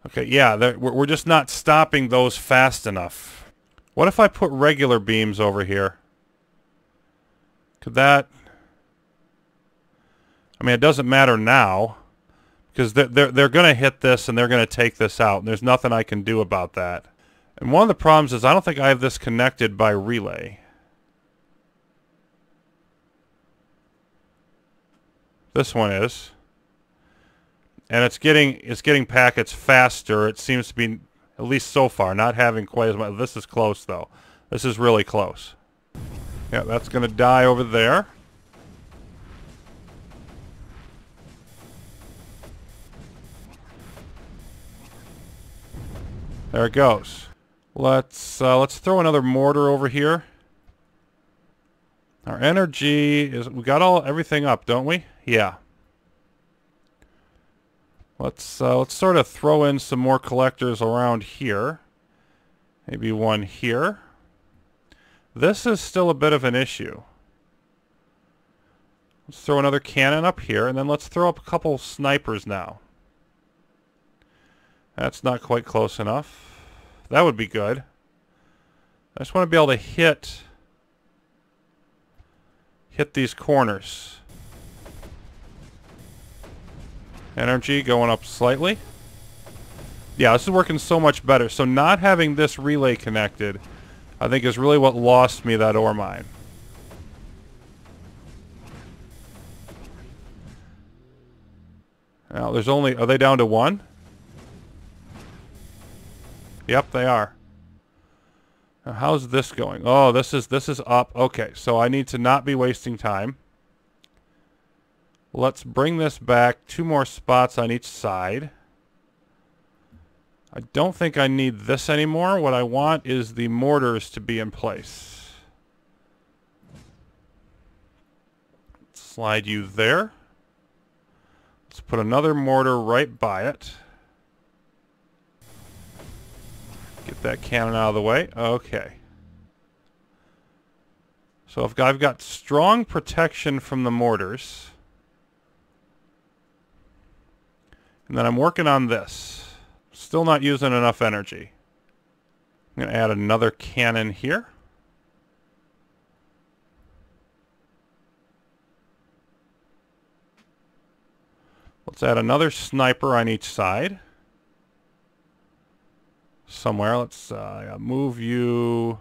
Okay, yeah, we're just not stopping those fast enough. What if I put regular beams over here? Could that... I mean, it doesn't matter now, because they're going to hit this and they're going to take this out, and there's nothing I can do about that. And one of the problems is I don't think I have this connected by relay. This one is. And it's getting packets faster. It seems to be, at least so far, not having quite as much. This is close, though. This is really close. Yeah, that's going to die over there. There it goes. Let's throw another mortar over here. Our energy is, we got everything up, don't we? Yeah. Let's sort of throw in some more collectors around here. Maybe one here. This is still a bit of an issue. Let's throw another cannon up here, and then let's throw up a couple snipers now. That's not quite close enough. That would be good. I just want to be able to hit these corners. Energy going up slightly. Yeah, this is working so much better. So not having this relay connected, I think, is really what lost me that ore mine. Now, there's only... Are they down to one? Yep, they are. Now, how's this going? Oh, this is up. Okay, so I need to not be wasting time. Let's bring this back. 2 more spots on each side. I don't think I need this anymore. What I want is the mortars to be in place. Slide you there. Let's put another mortar right by it. Get that cannon out of the way. Okay. So if I've got strong protection from the mortars. And then I'm working on this. Still not using enough energy. I'm going to add another cannon here. Let's add another sniper on each side. Somewhere. Let's move you.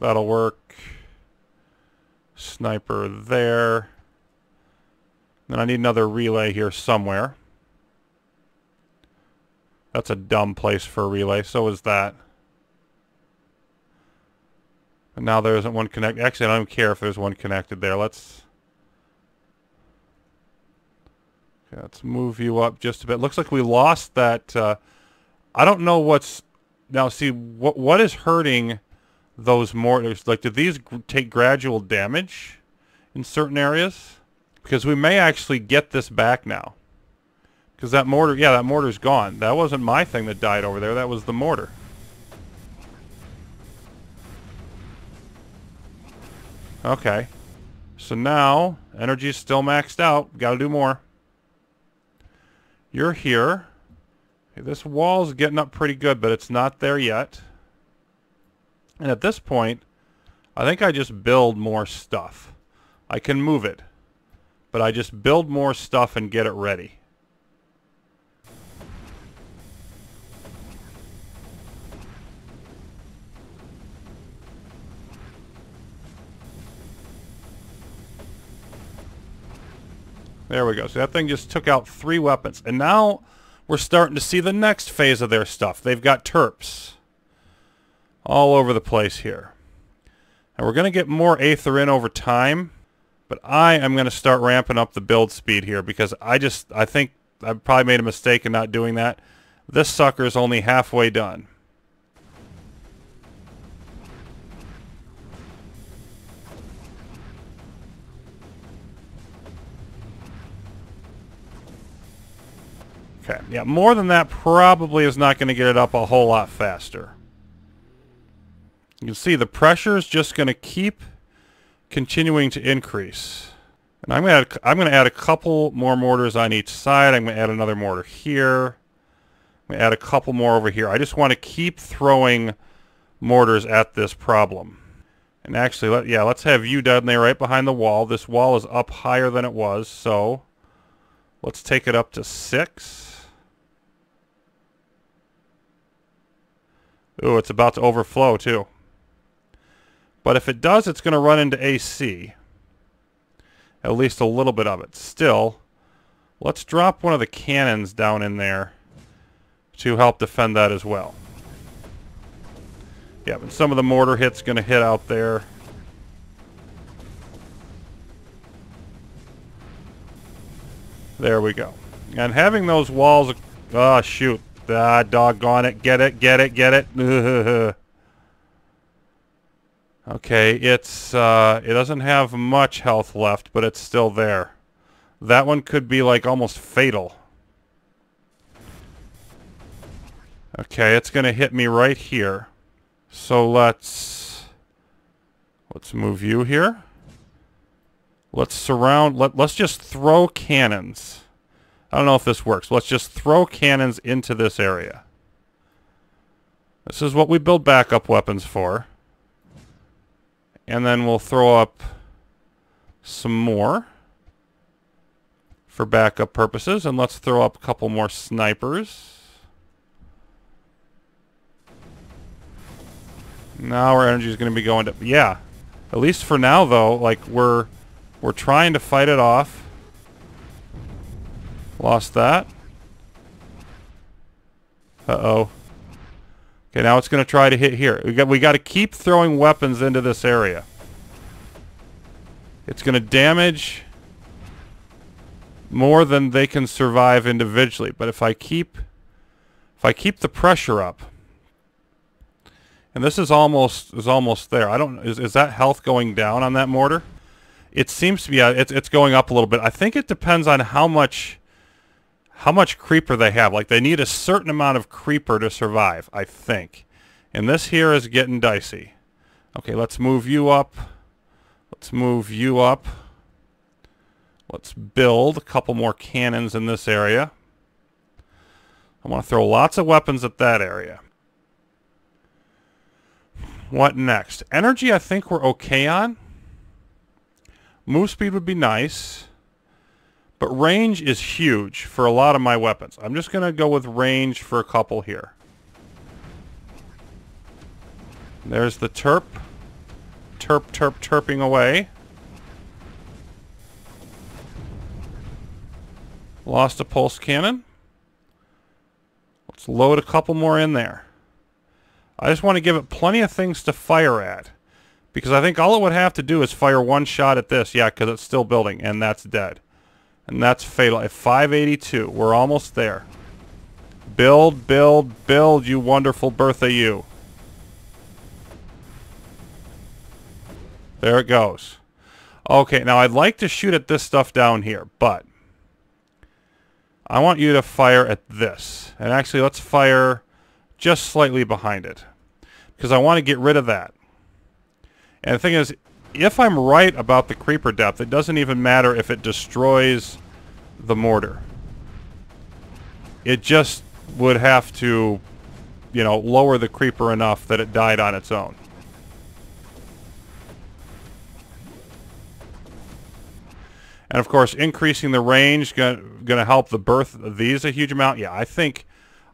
That'll work. Sniper there. Then I need another relay here somewhere. That's a dumb place for a relay. So is that. And now there isn't one connected. Actually, I don't care if there's one connected there. Let's move you up just a bit. Looks like we lost that. I don't know what's... Now, see, what is hurting those mortars? Like, do these take gradual damage in certain areas? Because we may actually get this back now. Because that mortar... Yeah, that mortar's gone. That wasn't my thing that died over there. That was the mortar. Okay. So now, energy's still maxed out. Got to do more. You're here. Okay, this wall's getting up pretty good, but it's not there yet. And at this point, I think I just build more stuff. I can move it, but I just build more stuff and get it ready. There we go. So that thing just took out 3 weapons. And now we're starting to see the next phase of their stuff. They've got terps all over the place here. And we're going to get more Aether in over time. But I am going to start ramping up the build speed here because I think I probably made a mistake in not doing that. This sucker's only halfway done. Okay, yeah, more than that probably is not going to get it up a whole lot faster. You can see the pressure is just going to keep continuing to increase. And I'm going to add a couple more mortars on each side. I'm going to add another mortar here. I'm going to add a couple more over here. I just want to keep throwing mortars at this problem. And actually, let's have you down there right behind the wall. This wall is up higher than it was, so let's take it up to 6. Ooh, it's about to overflow too. But if it does, it's going to run into AC. At least a little bit of it. Still, let's drop one of the cannons down in there to help defend that as well. Yeah, but some of the mortar hit's going to hit out there. There we go. And having those walls... Oh, shoot. Ah, doggone it. Get it, get it, get it. Okay, it's... it doesn't have much health left, but it's still there. That one could be, like, almost fatal. Okay, it's going to hit me right here. So let's move you here. Let's surround... Let's just throw cannons. I don't know if this works. Let's just throw cannons into this area. This is what we build backup weapons for. And then we'll throw up some more for backup purposes. And let's throw up a couple more snipers. Now our energy is going to be going to... Yeah. At least for now, though, like, we're trying to fight it off. Lost that. Uh-oh. Okay, now it's going to try to hit here. We got to keep throwing weapons into this area. It's going to damage more than they can survive individually. But if I keep the pressure up, and this is almost there. Is that health going down on that mortar? It seems to be. It's going up a little bit. I think it depends on how much creeper they have. Like, they need a certain amount of creeper to survive, I think. And this here is getting dicey. Okay, let's move you up. Let's move you up. Let's build a couple more cannons in this area. I want to throw lots of weapons at that area. What next? Energy, I think we're okay on. Move speed would be nice. But range is huge for a lot of my weapons. I'm just going to go with range for a couple here. There's the terp. Terping away. Lost a pulse cannon. Let's load a couple more in there. I just want to give it plenty of things to fire at. Because I think all it would have to do is fire one shot at this. Yeah, because it's still building, and that's dead. And that's fatal. At 582, we're almost there. Build, build, build, you wonderful Bertha, you. There it goes. Okay, now I'd like to shoot at this stuff down here, but I want you to fire at this. And actually, let's fire just slightly behind it, because I want to get rid of that. And the thing is, if I'm right about the creeper depth, it doesn't even matter if it destroys the mortar. It just would have to, you know, lower the creeper enough that it died on its own. And of course, increasing the range gonna help the birth of these a huge amount. Yeah, I think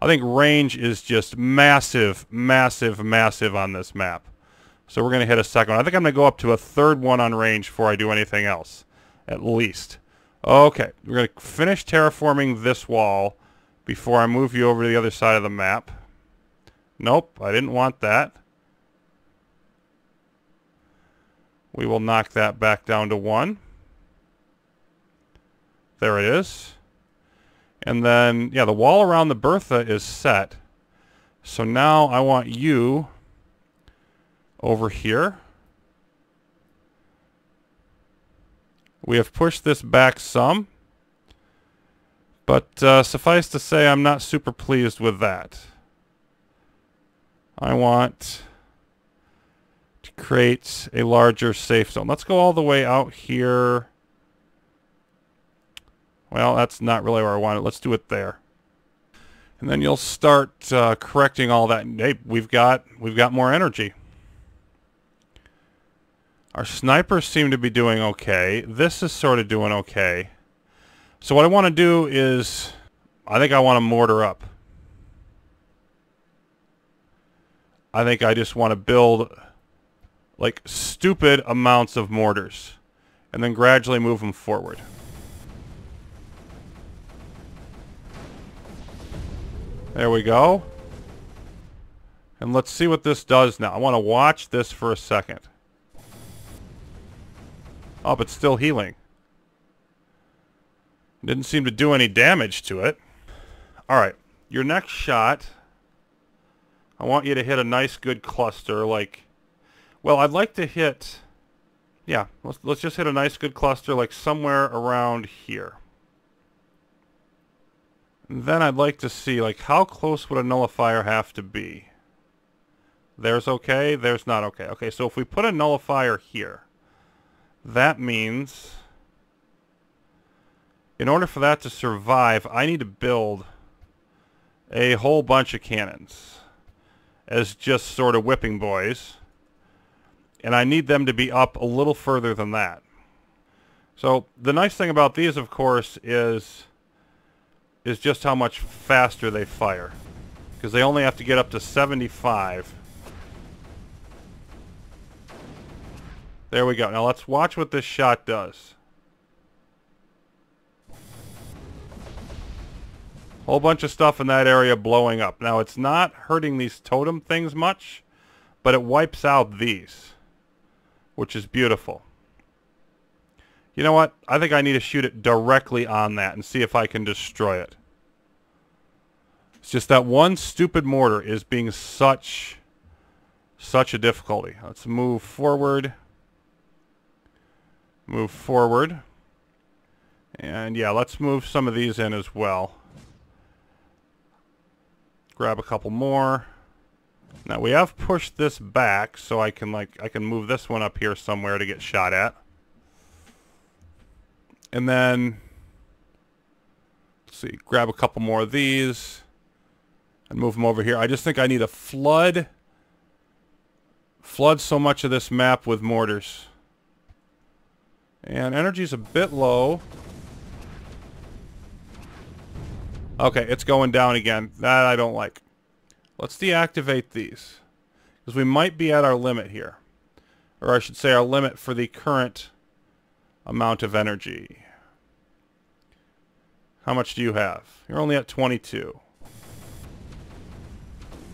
range is just massive, massive, massive on this map. So we're going to hit a second one. I think I'm going to go up to a third one on range before I do anything else, at least. Okay, we're going to finish terraforming this wall before I move you over to the other side of the map. Nope, I didn't want that. We will knock that back down to 1. There it is. And then, yeah, the wall around the Bertha is set. So now I want you over here. We have pushed this back some, but suffice to say I'm not super pleased with that. I want to create a larger safe zone. Let's go all the way out here. Well, that's not really where I want it. Let's do it there. And then you'll start correcting all that. Hey, we've got more energy. Our snipers seem to be doing okay. This is sort of doing okay. So what I want to do is, I think I want to mortar up. I think I just want to build like stupid amounts of mortars. and then gradually move them forward. There we go. And let's see what this does now. I want to watch this for a second. Oh, but still healing. Didn't seem to do any damage to it. Alright, your next shot, I want you to hit a nice good cluster, like... Well, I'd like to hit... Yeah, let's just hit a nice good cluster, like somewhere around here. And then I'd like to see, like, how close would a nullifier have to be? There's okay, there's not okay. Okay, so if we put a nullifier here, that means... In order for that to survive, I need to build a whole bunch of cannons as just sort of whipping boys. And I need them to be up a little further than that. So the nice thing about these, of course, is just how much faster they fire. Because they only have to get up to 75. There we go. Now let's watch what this shot does. Whole bunch of stuff in that area blowing up. Now, it's not hurting these totem things much, but it wipes out these, which is beautiful. You know what? I think I need to shoot it directly on that and see if I can destroy it. It's just that one stupid mortar is being such a difficulty. Let's move forward. Move forward. And yeah, let's move some of these in as well. Grab a couple more. Now we have pushed this back, so I can move this one up here somewhere to get shot at. And then let's see, grab a couple more of these and move them over here. I just think I need to flood so much of this map with mortars. And energy's a bit low. Okay, it's going down again. That I don't like. Let's deactivate these, because we might be at our limit here. Or I should say our limit for the current amount of energy. How much do you have? You're only at 22.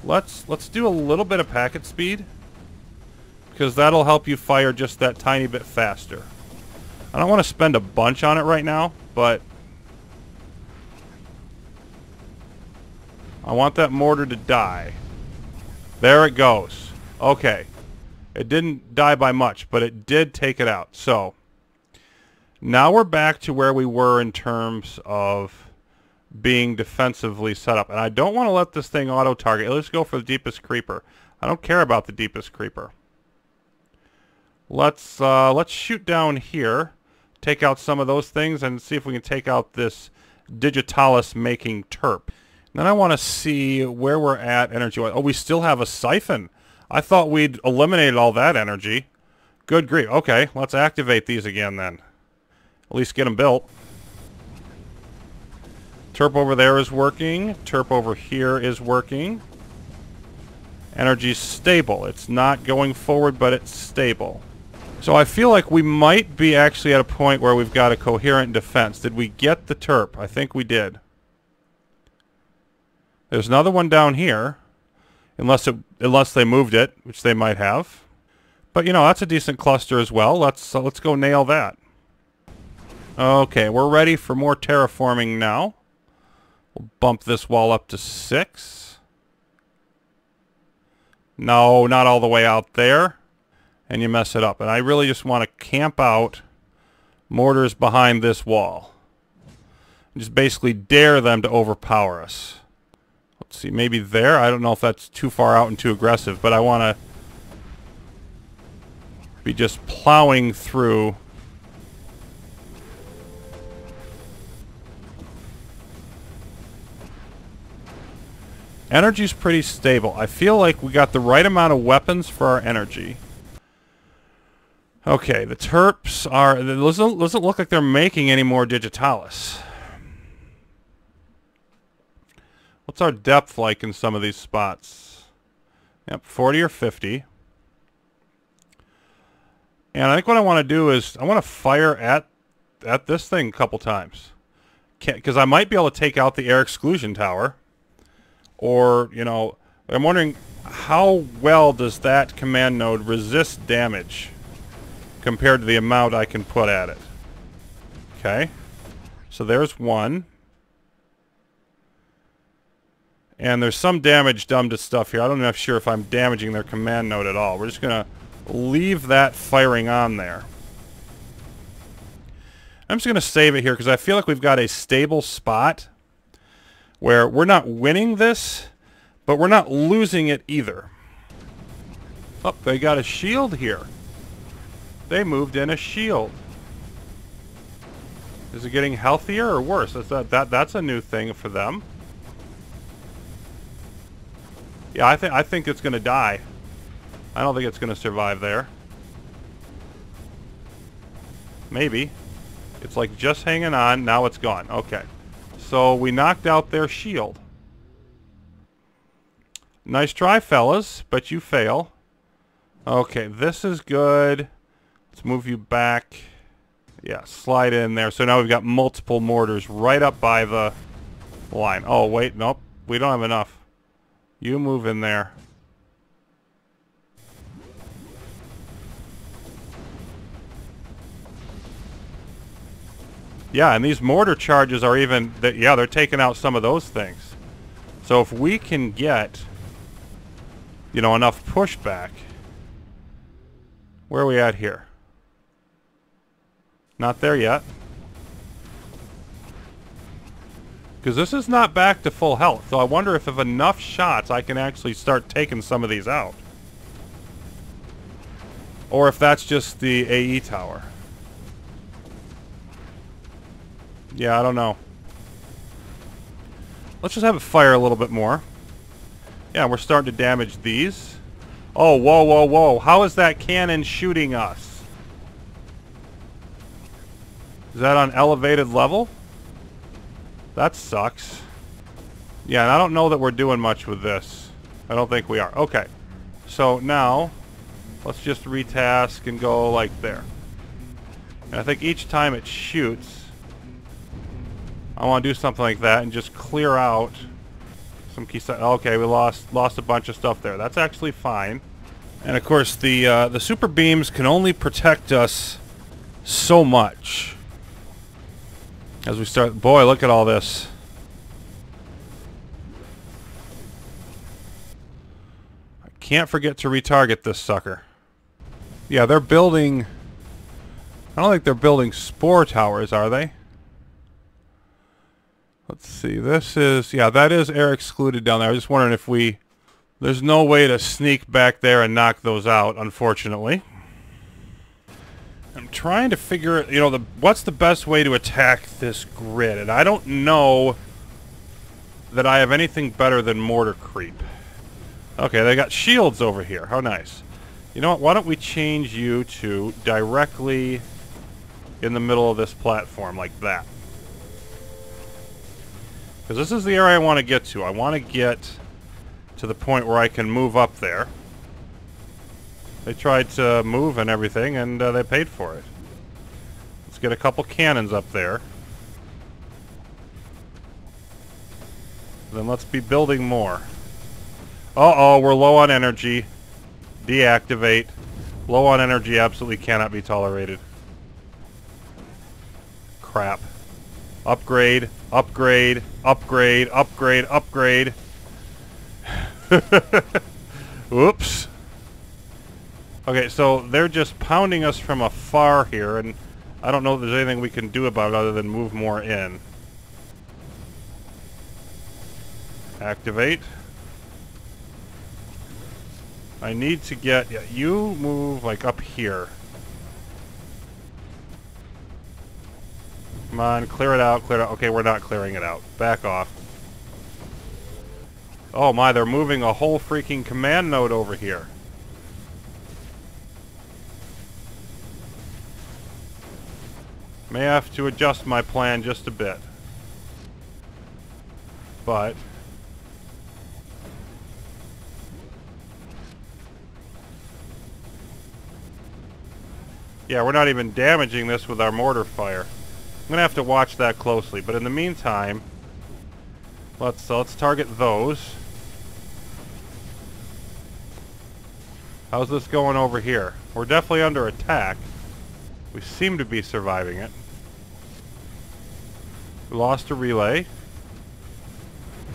Let's do a little bit of packet speed, because that'll help you fire just that tiny bit faster. I don't want to spend a bunch on it right now, but I want that mortar to die. There it goes. Okay. It didn't die by much, but it did take it out. So, now we're back to where we were in terms of being defensively set up. And I don't want to let this thing auto-target. Let's go for the deepest creeper. I don't care about the deepest creeper. Let's shoot down here, take out some of those things, and see if we can take out this digitalis making terp. Then I want to see where we're at energy-wise. Oh, we still have a siphon. I thought we'd eliminated all that energy. Good grief. Okay, let's activate these again then. At least get them built. Terp over there is working. Terp over here is working. Energy's stable. It's not going forward, but it's stable. So I feel like we might be actually at a point where we've got a coherent defense. Did we get the terp? I think we did. There's another one down here, unless they moved it, which they might have. But you know, that's a decent cluster as well. Let's go nail that. Okay, we're ready for more terraforming now. We'll bump this wall up to 6. No, not all the way out there. And you mess it up. And I really just want to camp out mortars behind this wall. Just basically dare them to overpower us. Let's see, maybe there? I don't know if that's too far out and too aggressive, but I want to be just plowing through. Energy's pretty stable. I feel like we got the right amount of weapons for our energy. Okay, the terps are... It doesn't look like they're making any more digitalis. What's our depth like in some of these spots? Yep, 40 or 50. And I think what I want to do is I want to fire at this thing a couple times. Because I might be able to take out the air exclusion tower. Or, you know, I'm wondering how well does that command node resist damage compared to the amount I can put at it. Okay. So there's one. And there's some damage done to stuff here. I don't know if I'm damaging their command node at all. We're just going to leave that firing on there. I'm just going to save it here because I feel like we've got a stable spot where we're not winning this, but we're not losing it either. Oh, they got a shield here. They moved in a shield. Is it getting healthier or worse? That's a new thing for them. Yeah, I think it's going to die. I don't think it's going to survive there. Maybe. It's like just hanging on. Now it's gone. Okay. So we knocked out their shield. Nice try, fellas, but you fail. Okay, this is good. Let's move you back. Yeah, slide in there. So now we've got multiple mortars right up by the line. Oh, wait, nope. We don't have enough. You move in there. Yeah, and these mortar charges are even... yeah, they're taking out some of those things. So if we can get, you know, enough pushback... Where are we at here? Not there yet. Because this is not back to full health. So I wonder if enough shots I can actually start taking some of these out. Or if that's just the AE tower. Yeah, I don't know. Let's just have it fire a little bit more. Yeah, we're starting to damage these. Oh, whoa, whoa, whoa. How is that cannon shooting us? Is that on elevated level? That sucks. Yeah, and I don't know that we're doing much with this. I don't think we are. Okay. So now, let's just retask and go like there. And I think each time it shoots, I want to do something like that and just clear out some key stuff. Okay, we lost a bunch of stuff there. That's actually fine. And of course, the super beams can only protect us so much. As we start, boy, look at all this. I can't forget to retarget this sucker. Yeah, they're building... I don't think they're building spore towers, are they? Let's see, this is... yeah, that is air excluded down there. I was just wondering if we... there's no way to sneak back there and knock those out, unfortunately. I'm trying to figure, you know, what's the best way to attack this grid, and I don't know that I have anything better than mortar creep. Okay, they got shields over here. How nice. You know what? Why don't we change you to directly in the middle of this platform, like that? Because this is the area I want to get to. I want to get to the point where I can move up there. They tried to move and everything, and they paid for it. Let's get a couple cannons up there. Then let's be building more. Uh-oh, we're low on energy. Deactivate. Low on energy absolutely cannot be tolerated. Crap. Upgrade, upgrade, upgrade, upgrade, upgrade. Oops. Okay, so they're just pounding us from afar here, and I don't know if there's anything we can do about it other than move more in. Activate. I need to get... yeah, you move, like, up here. Come on, clear it out, clear it out. Okay, we're not clearing it out. Back off. Oh my, they're moving a whole freaking command node over here. May have to adjust my plan just a bit. But... Yeah, we're not even damaging this with our mortar fire. I'm gonna have to watch that closely, but in the meantime, let's target those. How's this going over here? We're definitely under attack. We seem to be surviving it. We lost a relay.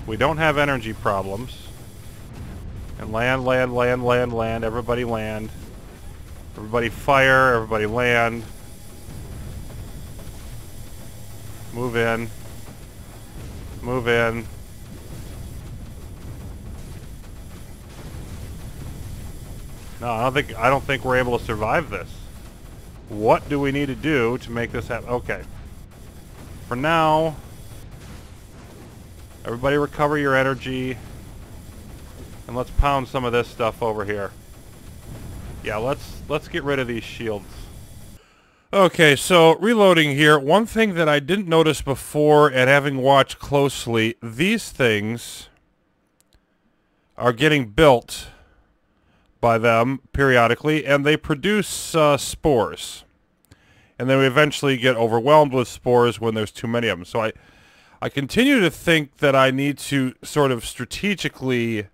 We don't have energy problems. And land, land, land, land, land. Everybody land. Everybody fire. Everybody land. Move in. Move in. No, I don't think we're able to survive this. What do we need to do to make this happen? Okay. For now, everybody recover your energy. And let's pound some of this stuff over here. Yeah, let's get rid of these shields. Okay, so reloading here. One thing that I didn't notice before, and having watched closely, these things are getting built by them periodically, and they produce spores. And then we eventually get overwhelmed with spores when there's too many of them. So I continue to think that I need to sort of strategically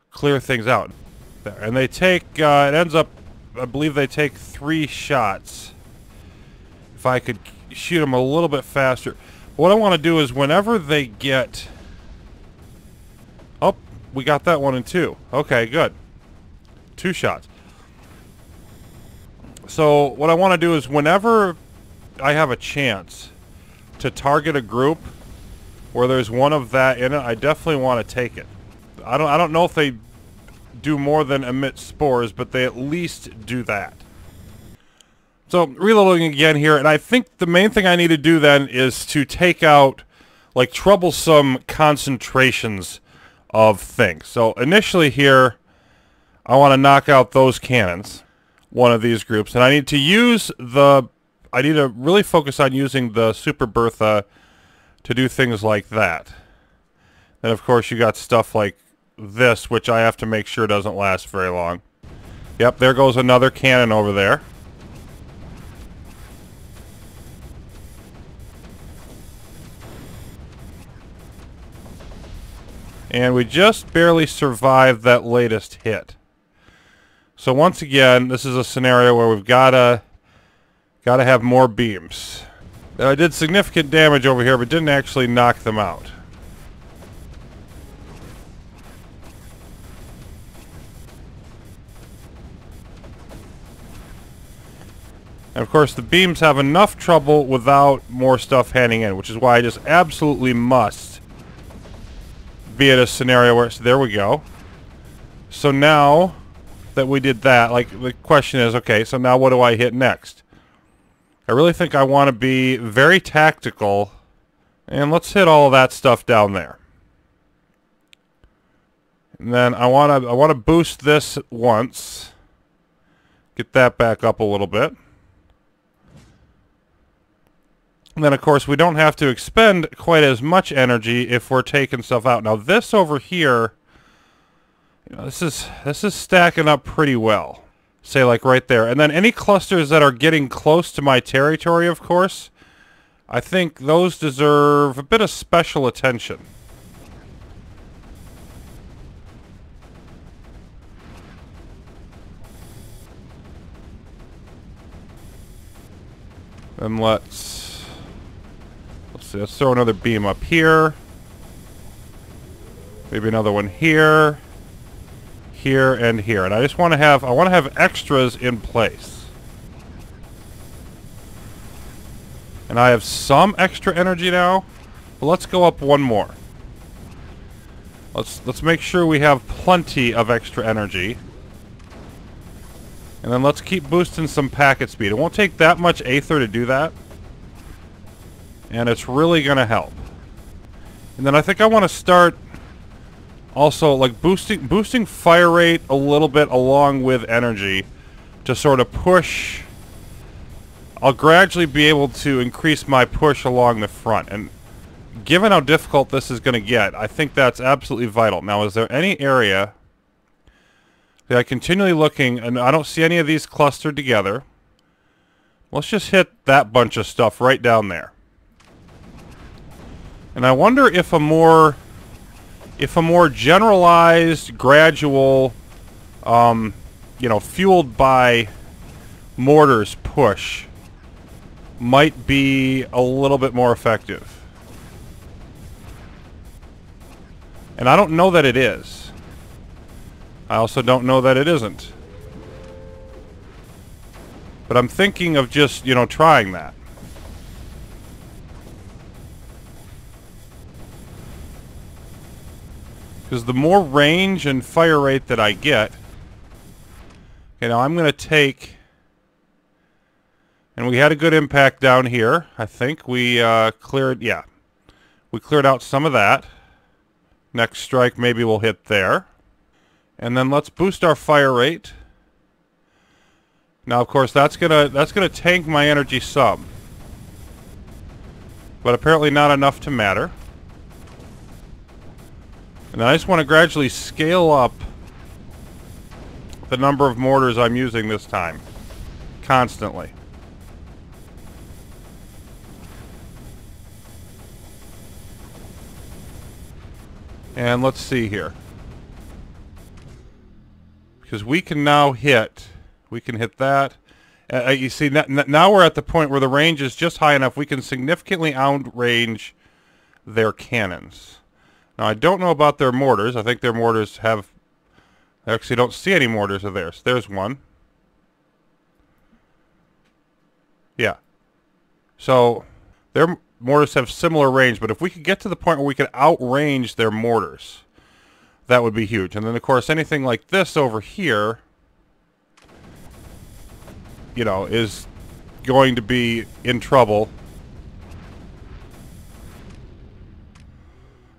clear things out. There. And they take, it ends up, I believe they take 3 shots. If I could shoot them a little bit faster. What I want to do is whenever they get... Oh, we got that one in 2. Okay, good. 2 shots. So what I want to do is whenever I have a chance to target a group where there's one of that in it, I definitely want to take it. I don't know if they do more than emit spores, but they at least do that. So reloading again here, and I think the main thing I need to do then is to take out like troublesome concentrations of things. So initially here, I want to knock out those cannons, one of these groups, and I need to use I need to really focus on using the Super Bertha to do things like that. Then of course you got stuff like this, which I have to make sure doesn't last very long. Yep, there goes another cannon over there. And we just barely survived that latest hit. So once again, this is a scenario where we've gotta have more beams. Now, I did significant damage over here, but didn't actually knock them out. And of course, the beams have enough trouble without more stuff handing in, which is why I just absolutely must be at a scenario where... So there we go. So now that we did that, like, the question is, okay, so now what do I hit next? I really think I want to be very tactical, and let's hit all of that stuff down there. And then I want to boost this once. Get that back up a little bit. And then, of course, we don't have to expend quite as much energy if we're taking stuff out. Now, this over here, you know, this is stacking up pretty well. Say, like, right there. And then any clusters that are getting close to my territory, of course, I think those deserve a bit of special attention. And let's see, let's throw another beam up here. Maybe another one here. Here and here. And I just want to have extras in place. And I have some extra energy now. But let's go up one more. Let's make sure we have plenty of extra energy. And then let's keep boosting some packet speed. It won't take that much Aether to do that. And it's really going to help. And then I think I want to start also like boosting fire rate a little bit along with energy to sort of push. I'll gradually be able to increase my push along the front. And given how difficult this is going to get, I think that's absolutely vital. Now, is there any area... I'm continually looking, and I don't see any of these clustered together. Let's just hit that bunch of stuff right down there. And I wonder if a more generalized, gradual, you know, fueled by mortars push might be a little bit more effective. And I don't know that it is. I also don't know that it isn't. But I'm thinking of just, you know, trying that. Because the more range and fire rate that I get... Okay, now I'm going to take... And we had a good impact down here. I think we cleared... Yeah. We cleared out some of that. Next strike maybe we'll hit there. And then let's boost our fire rate. Now, of course, that's gonna tank my energy some. But apparently not enough to matter. And I just want to gradually scale up the number of mortars I'm using this time. Constantly. And let's see here. Because we can now hit... We can hit that. You see, now we're at the point where the range is just high enough we can significantly outrange their cannons. Now, I don't know about their mortars. I think their mortars have... I actually don't see any mortars of theirs. There's one. Yeah. So, their mortars have similar range, but if we could get to the point where we could outrange their mortars, that would be huge. And then, of course, anything like this over here, you know, is going to be in trouble.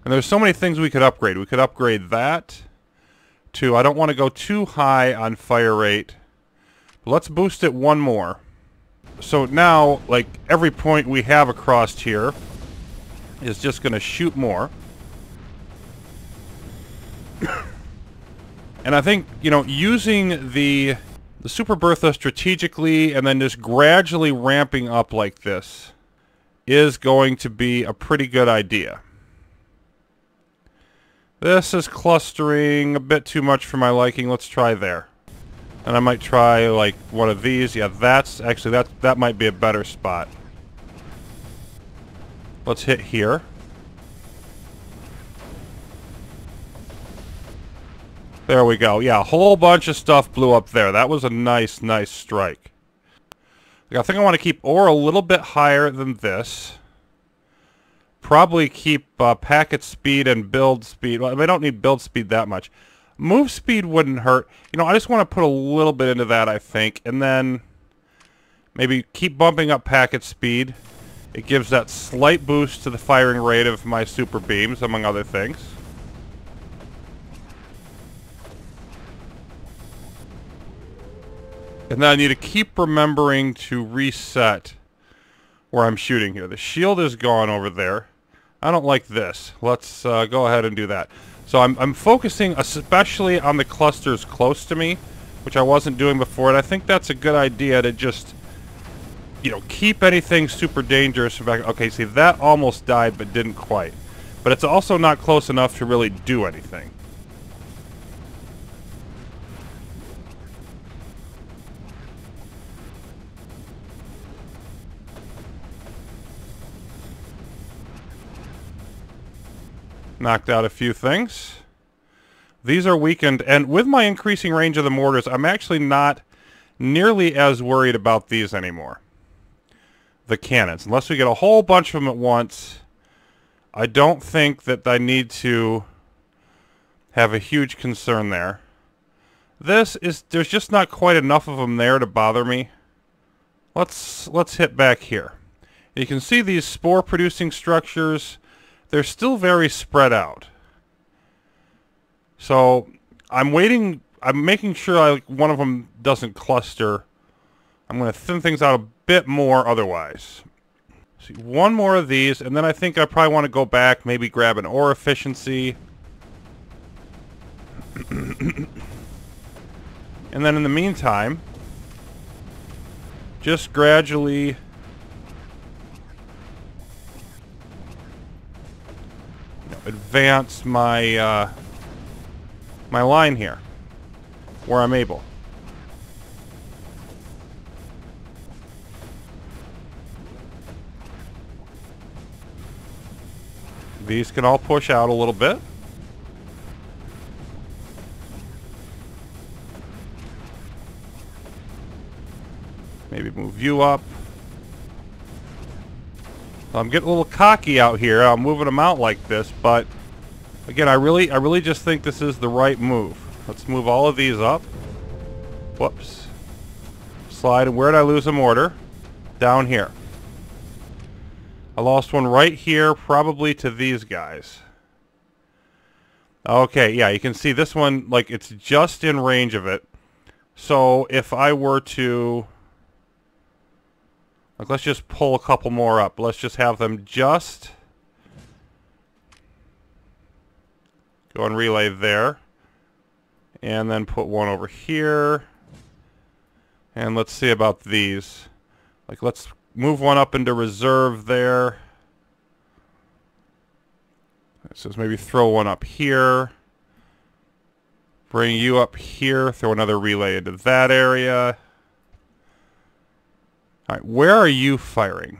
And there's so many things we could upgrade. We could upgrade that to... I don't want to go too high on fire rate. But let's boost it one more. So now, like, every point we have across here is just going to shoot more. And I think, you know, using the Super Bertha strategically and then just gradually ramping up like this is going to be a pretty good idea. This is clustering a bit too much for my liking. Let's try there. And I might try like one of these. Yeah, that's actually, that might be a better spot. Let's hit here. There we go. Yeah, a whole bunch of stuff blew up there. That was a nice, nice strike. I think I want to keep ore a little bit higher than this. Probably keep packet speed and build speed. Well, I don't need build speed that much. Move speed wouldn't hurt. You know, I just want to put a little bit into that, I think. And then maybe keep bumping up packet speed. It gives that slight boost to the firing rate of my super beams, among other things. And then I need to keep remembering to reset where I'm shooting here. The shield is gone over there. I don't like this. Let's go ahead and do that. So I'm focusing especially on the clusters close to me, which I wasn't doing before. And I think that's a good idea to just, you know, keep anything super dangerous from back. Okay, see, that almost died but didn't quite. But it's also not close enough to really do anything. Knocked out a few things. These are weakened, and with my increasing range of the mortars, I'm actually not nearly as worried about these anymore. The cannons. Unless we get a whole bunch of them at once, I don't think that I need to have a huge concern there. There's just not quite enough of them there to bother me. Let's hit back here. You can see these spore-producing structures. They're still very spread out. So I'm waiting. I'm making sure one of them doesn't cluster. I'm going to thin things out a bit more otherwise. See, one more of these, and then I think I probably want to go back, maybe grab an ore efficiency. And then in the meantime, just gradually advance my my line here where I'm able. These can all push out a little bit. Maybe move you up. So I'm getting a little cocky out here. I'm moving them out like this, but again, I really just think this is the right move. Let's move all of these up. Whoops. Slide, and where did I lose a mortar? Down here. I lost one right here, probably to these guys. Okay, yeah, you can see this one, like, it's just in range of it. So if I were to, like, let's just pull a couple more up. Let's just have them just go and relay there. And then put one over here. And let's see about these. Like, let's move one up into reserve there. So maybe throw one up here. Bring you up here. Throw another relay into that area. All right, where are you firing?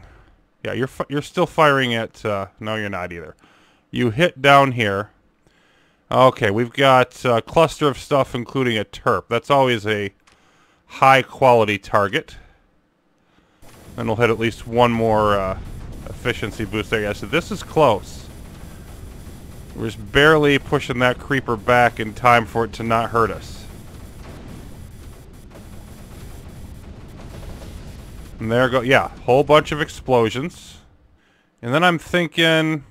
Yeah, you're still firing at... no, you're not either. You hit down here. Okay, we've got a cluster of stuff, including a terp. That's always a high-quality target. And we'll hit at least one more efficiency boost there. Yeah, so this is close. We're just barely pushing that creeper back in time for it to not hurt us. And there go, yeah, whole bunch of explosions. And then I'm thinking,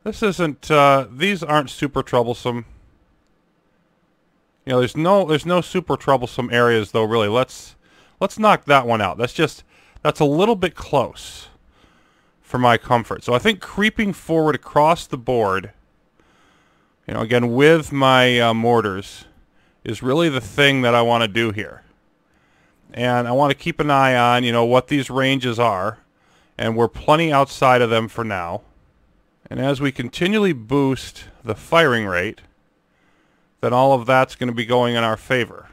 this isn't, these aren't super troublesome. You know, there's no super troublesome areas though, really. Let's knock that one out. That's a little bit close for my comfort. So I think creeping forward across the board, you know, again with my mortars, is really the thing that I want to do here. And I want to keep an eye on, you know, what these ranges are. And we're plenty outside of them for now. And as we continually boost the firing rate, then all of that's going to be going in our favor.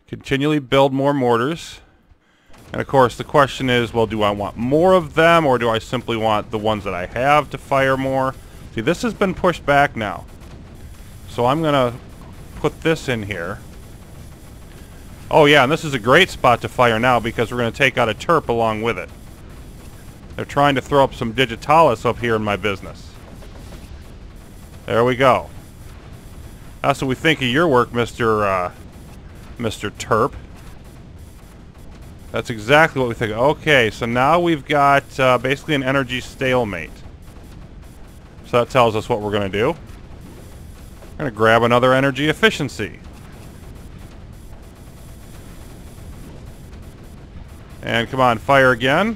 Continually build more mortars. And of course the question is, well, do I want more of them, or do I simply want the ones that I have to fire more? See, this has been pushed back now. So I'm going to put this in here. Oh yeah, and this is a great spot to fire now because we're going to take out a terp along with it. They're trying to throw up some digitalis up here in my business. There we go. That's what we think of your work, Mr. Terp. That's exactly what we think. Okay, so now we've got basically an energy stalemate. So that tells us what we're going to do. We're going to grab another energy efficiency. And come on, fire again.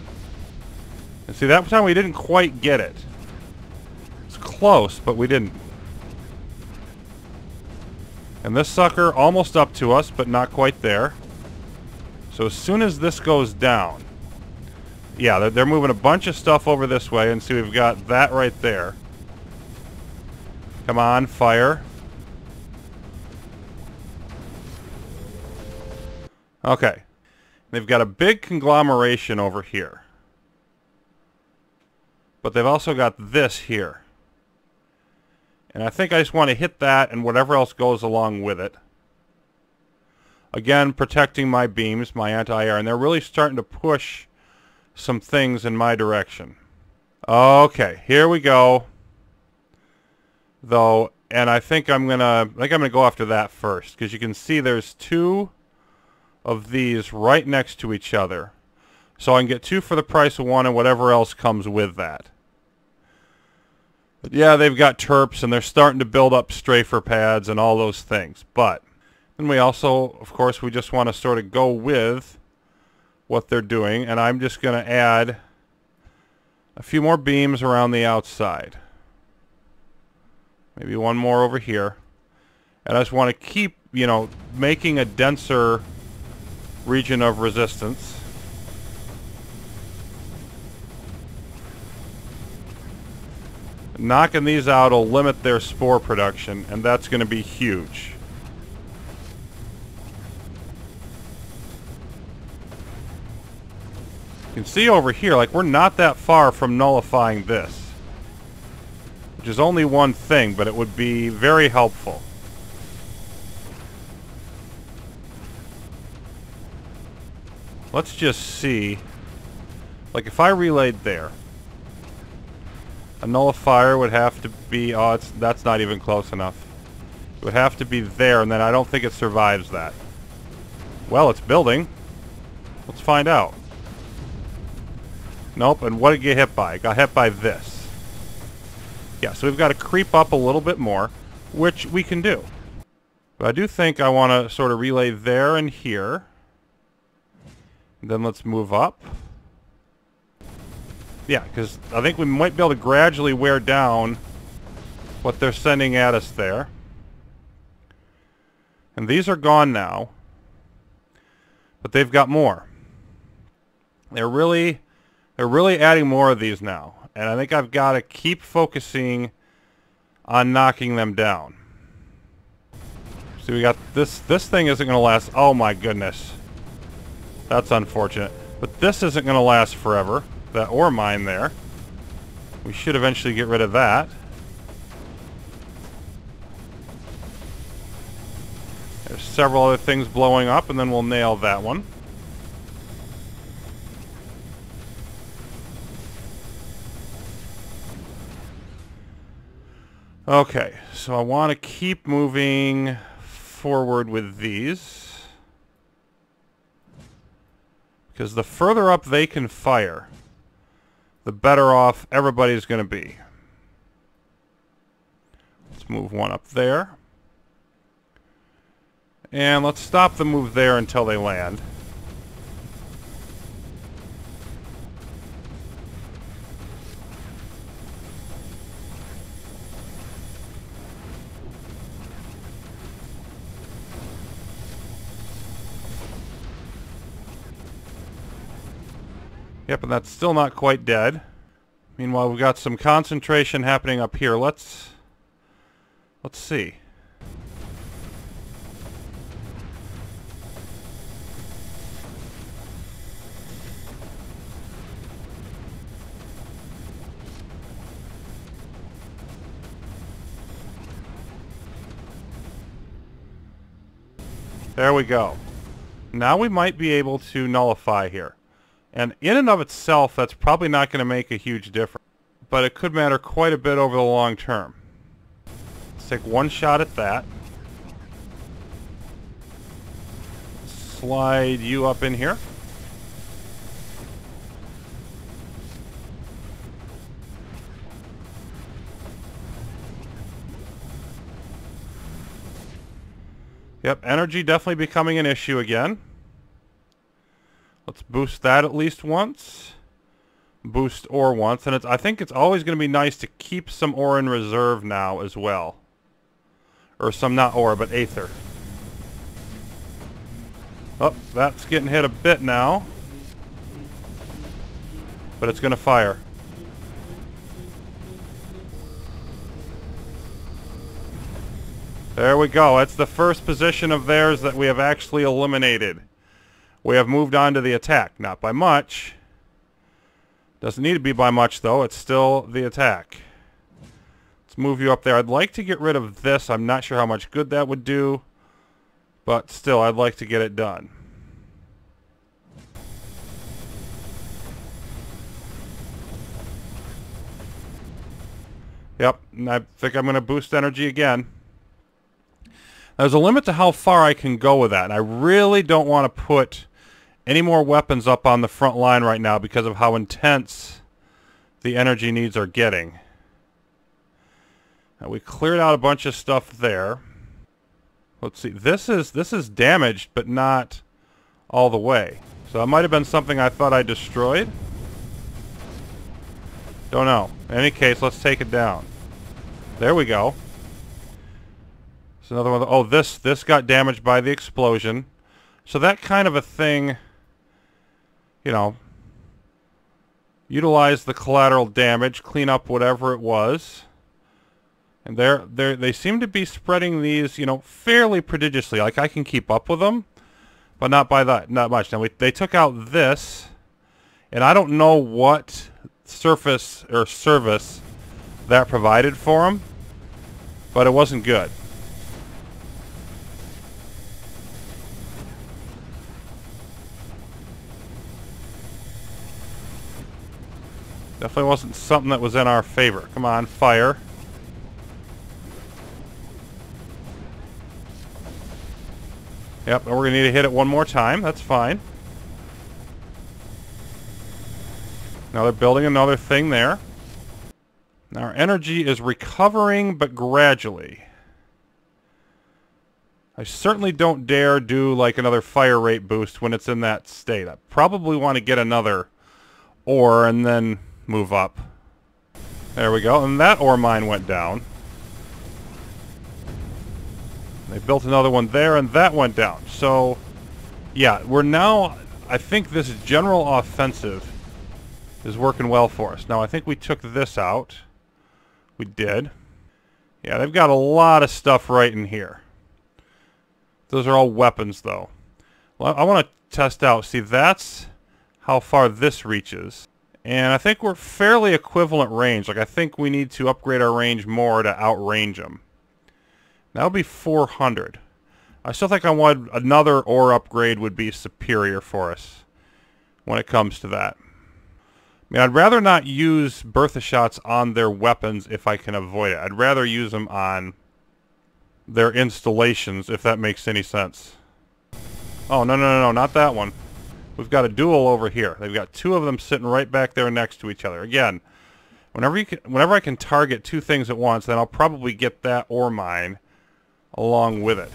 And see, that time we didn't quite get it. It's close, but we didn't. And this sucker almost up to us, but not quite there. So as soon as this goes down, yeah, they're moving a bunch of stuff over this way, and see, we've got that right there. Come on, fire. Okay. They've got a big conglomeration over here. But they've also got this here. And I think I just want to hit that and whatever else goes along with it. Again, protecting my beams, my anti-air, and they're really starting to push some things in my direction. Okay, here we go. Though, and I think I'm gonna go after that first, because you can see there's two of these right next to each other. So I can get two for the price of one and whatever else comes with that. But yeah, they've got terps and they're starting to build up strafer pads and all those things. But then we also, of course, we just want to sort of go with what they're doing. And I'm just going to add a few more beams around the outside. Maybe one more over here. And I just want to keep you know, making a denser region of resistance. Knocking these out will limit their spore production, and that's going to be huge. You can see over here, like, we're not that far from nullifying this. Which is only one thing, but it would be very helpful. Let's just see. Like, if I relayed there, a nullifier would have to be... oh, that's not even close enough. It would have to be there, and then I don't think it survives that. Well, it's building. Let's find out. Nope, and what did it get hit by? It got hit by this. Yeah, so we've got to creep up a little bit more, which we can do. But I do think I want to sort of relay there and here. And then let's move up. Yeah, because I think we might be able to gradually wear down what they're sending at us there. And these are gone now. But they've got more. They're really adding more of these now. And I think I've got to keep focusing on knocking them down. So we got this thing isn't going to last. Oh my goodness. That's unfortunate. But this isn't going to last forever. That ore mine there. We should eventually get rid of that. There's several other things blowing up, and then we'll nail that one. Okay, so I want to keep moving forward with these. Because the further up they can fire, the better off everybody's going to be. Let's move one up there. And let's stop the move there until they land. Yep, and that's still not quite dead. Meanwhile, we've got some concentration happening up here. Let's see. There we go. Now we might be able to nullify here. And in and of itself, that's probably not going to make a huge difference. But it could matter quite a bit over the long term. Let's take one shot at that. Slide you up in here. Yep, energy definitely becoming an issue again. Let's boost that at least once. Boost ore once. And I think it's always going to be nice to keep some ore in reserve now as well. Or some, not ore, but aether. Oh, that's getting hit a bit now. But it's going to fire. There we go. That's the first position of theirs that we have actually eliminated. We have moved on to the attack. Not by much. Doesn't need to be by much, though. It's still the attack. Let's move you up there. I'd like to get rid of this. I'm not sure how much good that would do. But still, I'd like to get it done. Yep, and I think I'm going to boost energy again. There's a limit to how far I can go with that, and I really don't want to put any more weapons up on the front line right now because of how intense the energy needs are getting. Now, we cleared out a bunch of stuff there. Let's see. This is damaged, but not all the way. So that might have been something I thought I destroyed. Don't know. In any case, let's take it down. There we go. There's another one. Oh, this got damaged by the explosion. So that kind of a thing, you know, utilize the collateral damage, clean up whatever it was. And they seem to be spreading these, you know, fairly prodigiously. Like, I can keep up with them, but not much. Now, they took out this, and I don't know what surface or service that provided for them, but it wasn't good. Definitely wasn't something that was in our favor. Come on, fire. Yep, and we're going to need to hit it one more time. That's fine. Now they're building another thing there. Now our energy is recovering, but gradually. I certainly don't dare do like another fire rate boost when it's in that state. I probably want to get another ore and then move up. There we go, and that ore mine went down. They built another one there, and that went down. So, yeah, we're now... I think this general offensive is working well for us. Now, I think we took this out. We did. Yeah, they've got a lot of stuff right in here. Those are all weapons, though. Well, I want to test out. See, that's how far this reaches. And I think we're fairly equivalent range. Like, I think we need to upgrade our range more to outrange them. That would be 400. I still think I want another ore upgrade would be superior for us when it comes to that. I mean, I'd rather not use Bertha shots on their weapons if I can avoid it. I'd rather use them on their installations, if that makes any sense. Oh, no, not that one. We've got a duel over here. They've got two of them sitting right back there next to each other. Again, whenever I can target two things at once, then I'll probably get that ore mine along with it.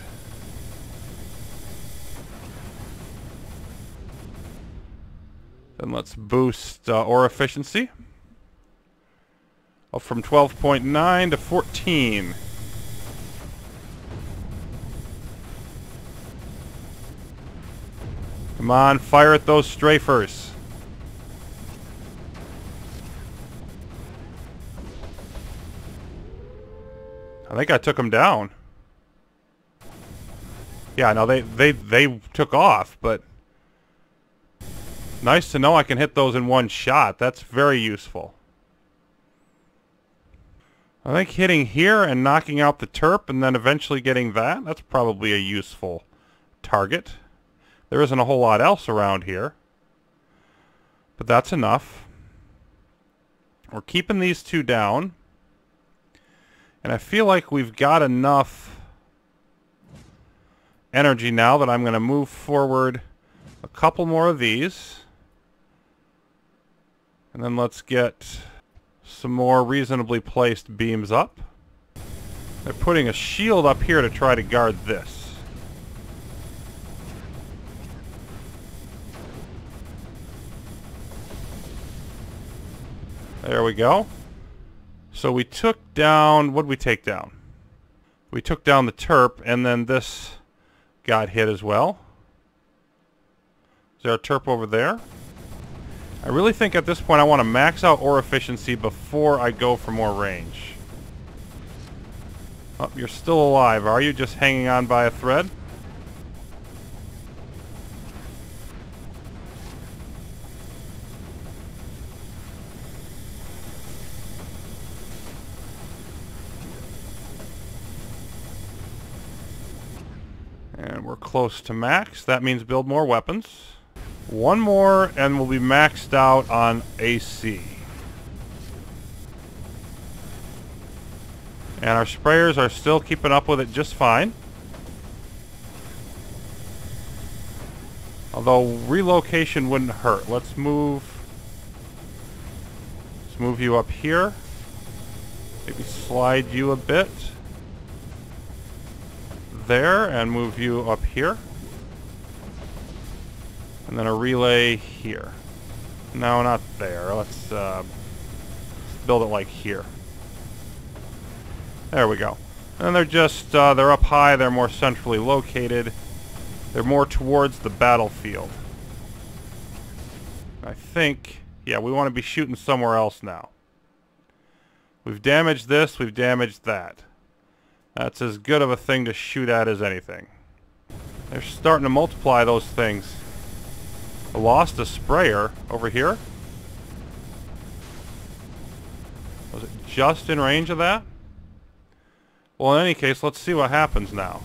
Then let's boost ore efficiency. Up from 12.9 to 14. Come on, fire at those strafers. I think I took them down. Yeah, no, they took off, but nice to know I can hit those in one shot. That's very useful. I think hitting here and knocking out the Terp and then eventually getting that's probably a useful target. There isn't a whole lot else around here, but that's enough. We're keeping these two down, and I feel like we've got enough energy now that I'm going to move forward a couple more of these, and then let's get some more reasonably placed beams up. They're putting a shield up here to try to guard this. There we go. So we took down... what did we take down? We took down the Terp, and then this got hit as well. Is there a Terp over there? I really think at this point I want to max out ore efficiency before I go for more range. Oh, you're still alive, are you? Just hanging on by a thread? And we're close to max. That means build more weapons. One more and we'll be maxed out on AC. And our sprayers are still keeping up with it just fine. Although relocation wouldn't hurt. Let's move you up here. Maybe slide you a bit. There, and move you up here. And then a relay here. No, not there. Let's build it like here. There we go. And they're just, they're up high, they're more centrally located. They're more towards the battlefield. I think, yeah, we want to be shooting somewhere else now. We've damaged this, we've damaged that. That's as good of a thing to shoot at as anything. They're starting to multiply those things. I lost a sprayer over here. Was it just in range of that? Well, in any case, let's see what happens now.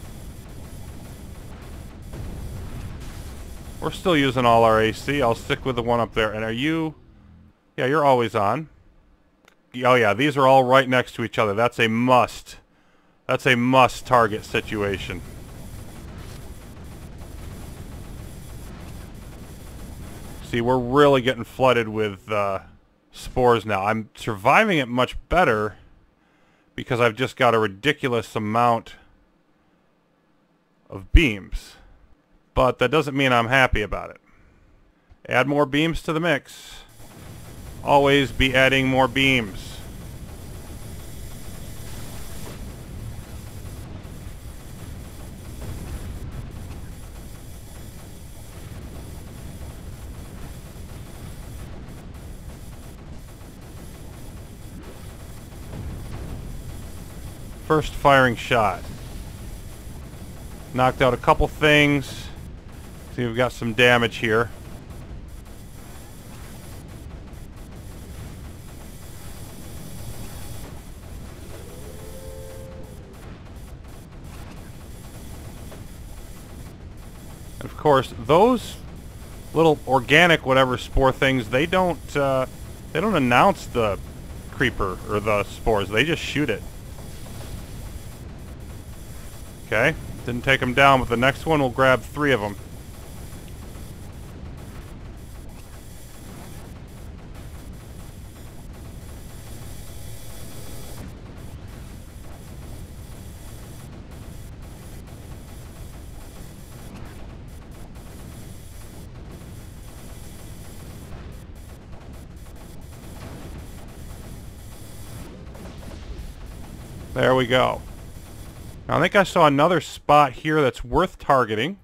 We're still using all our AC. I'll stick with the one up there. And are you... Yeah, you're always on. Oh yeah, these are all right next to each other. That's a must. That's a must target situation. See, we're really getting flooded with spores now. I'm surviving it much better because I've just got a ridiculous amount of beams. But that doesn't mean I'm happy about it. Add more beams to the mix. Always be adding more beams. First firing shot. Knocked out a couple things. See, we've got some damage here. And of course, those little organic whatever spore things, they don't announce the creeper or the spores. They just shoot it. Okay, didn't take them down, but the next one will grab 3 of them. There we go. Now, I think I saw another spot here that's worth targeting.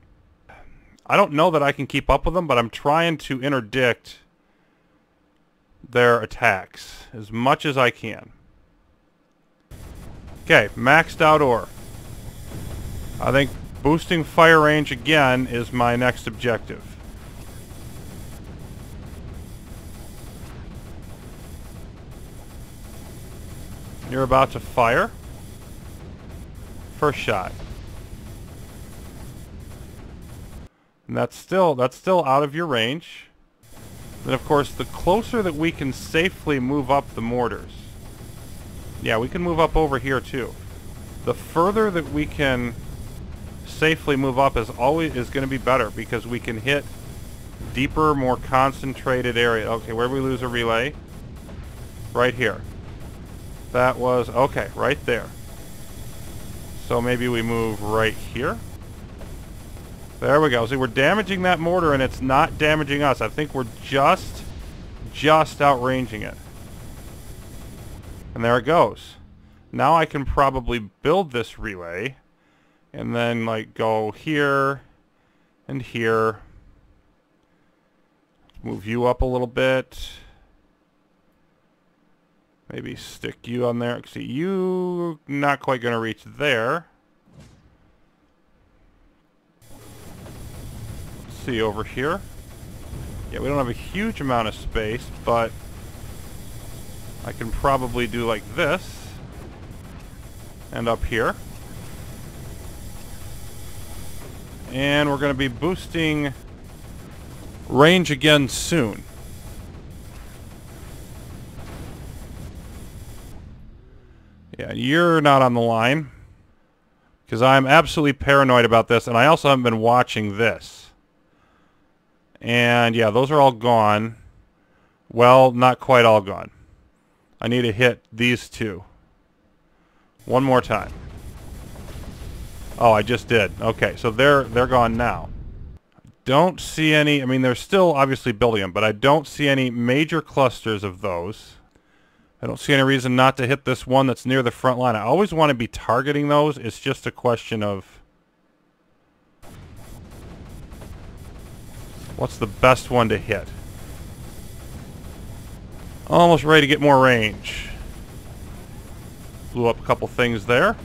I don't know that I can keep up with them, but I'm trying to interdict their attacks as much as I can. Okay, maxed out ore. I think boosting fire range again is my next objective. You're about to fire. First shot. And that's still out of your range. Then of course the closer that we can safely move up the mortars. Yeah, we can move up over here too. The further that we can safely move up is going to be better because we can hit deeper, more concentrated area. Okay, where did we lose a relay? Right here. That was okay, right there. So maybe we move right here. There we go. See, we're damaging that mortar and it's not damaging us. I think we're just outranging it. And there it goes. Now I can probably build this relay and then like go here and here. Move you up a little bit. Maybe stick you on there. See, you not quite going to reach there. Let's see over here. Yeah, we don't have a huge amount of space, but I can probably do like this. And up here. And we're going to be boosting range again soon. Yeah, you're not on the line because I'm absolutely paranoid about this, and I also haven't been watching this. And yeah, those are all gone. Well, not quite all gone. I need to hit these two. One more time. Oh, I just did. Okay, so they're gone now. Don't see any, I mean, they're still obviously building them, but I don't see any major clusters of those. I don't see any reason not to hit this one that's near the front line. I always want to be targeting those. It's just a question of what's the best one to hit. Almost ready to get more range. Blew up a couple things there.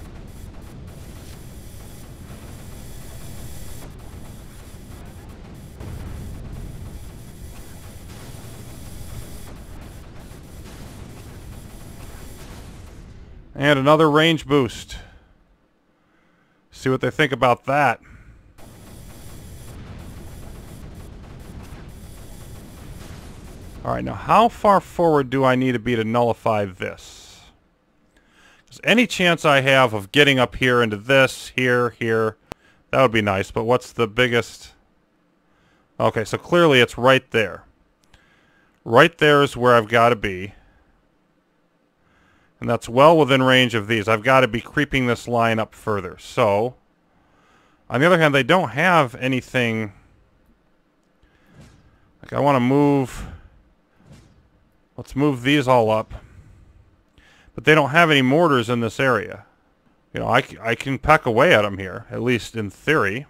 And another range boost. See what they think about that. Alright, now how far forward do I need to be to nullify this? Because any chance I have of getting up here into this, here, that would be nice, but what's the biggest? Okay, so clearly it's right there. Right there is where I've got to be. And that's well within range of these. I've got to be creeping this line up further. So, on the other hand, they don't have anything. Like, I want to move. Let's move these all up. But they don't have any mortars in this area. You know, I can peck away at them here, at least in theory.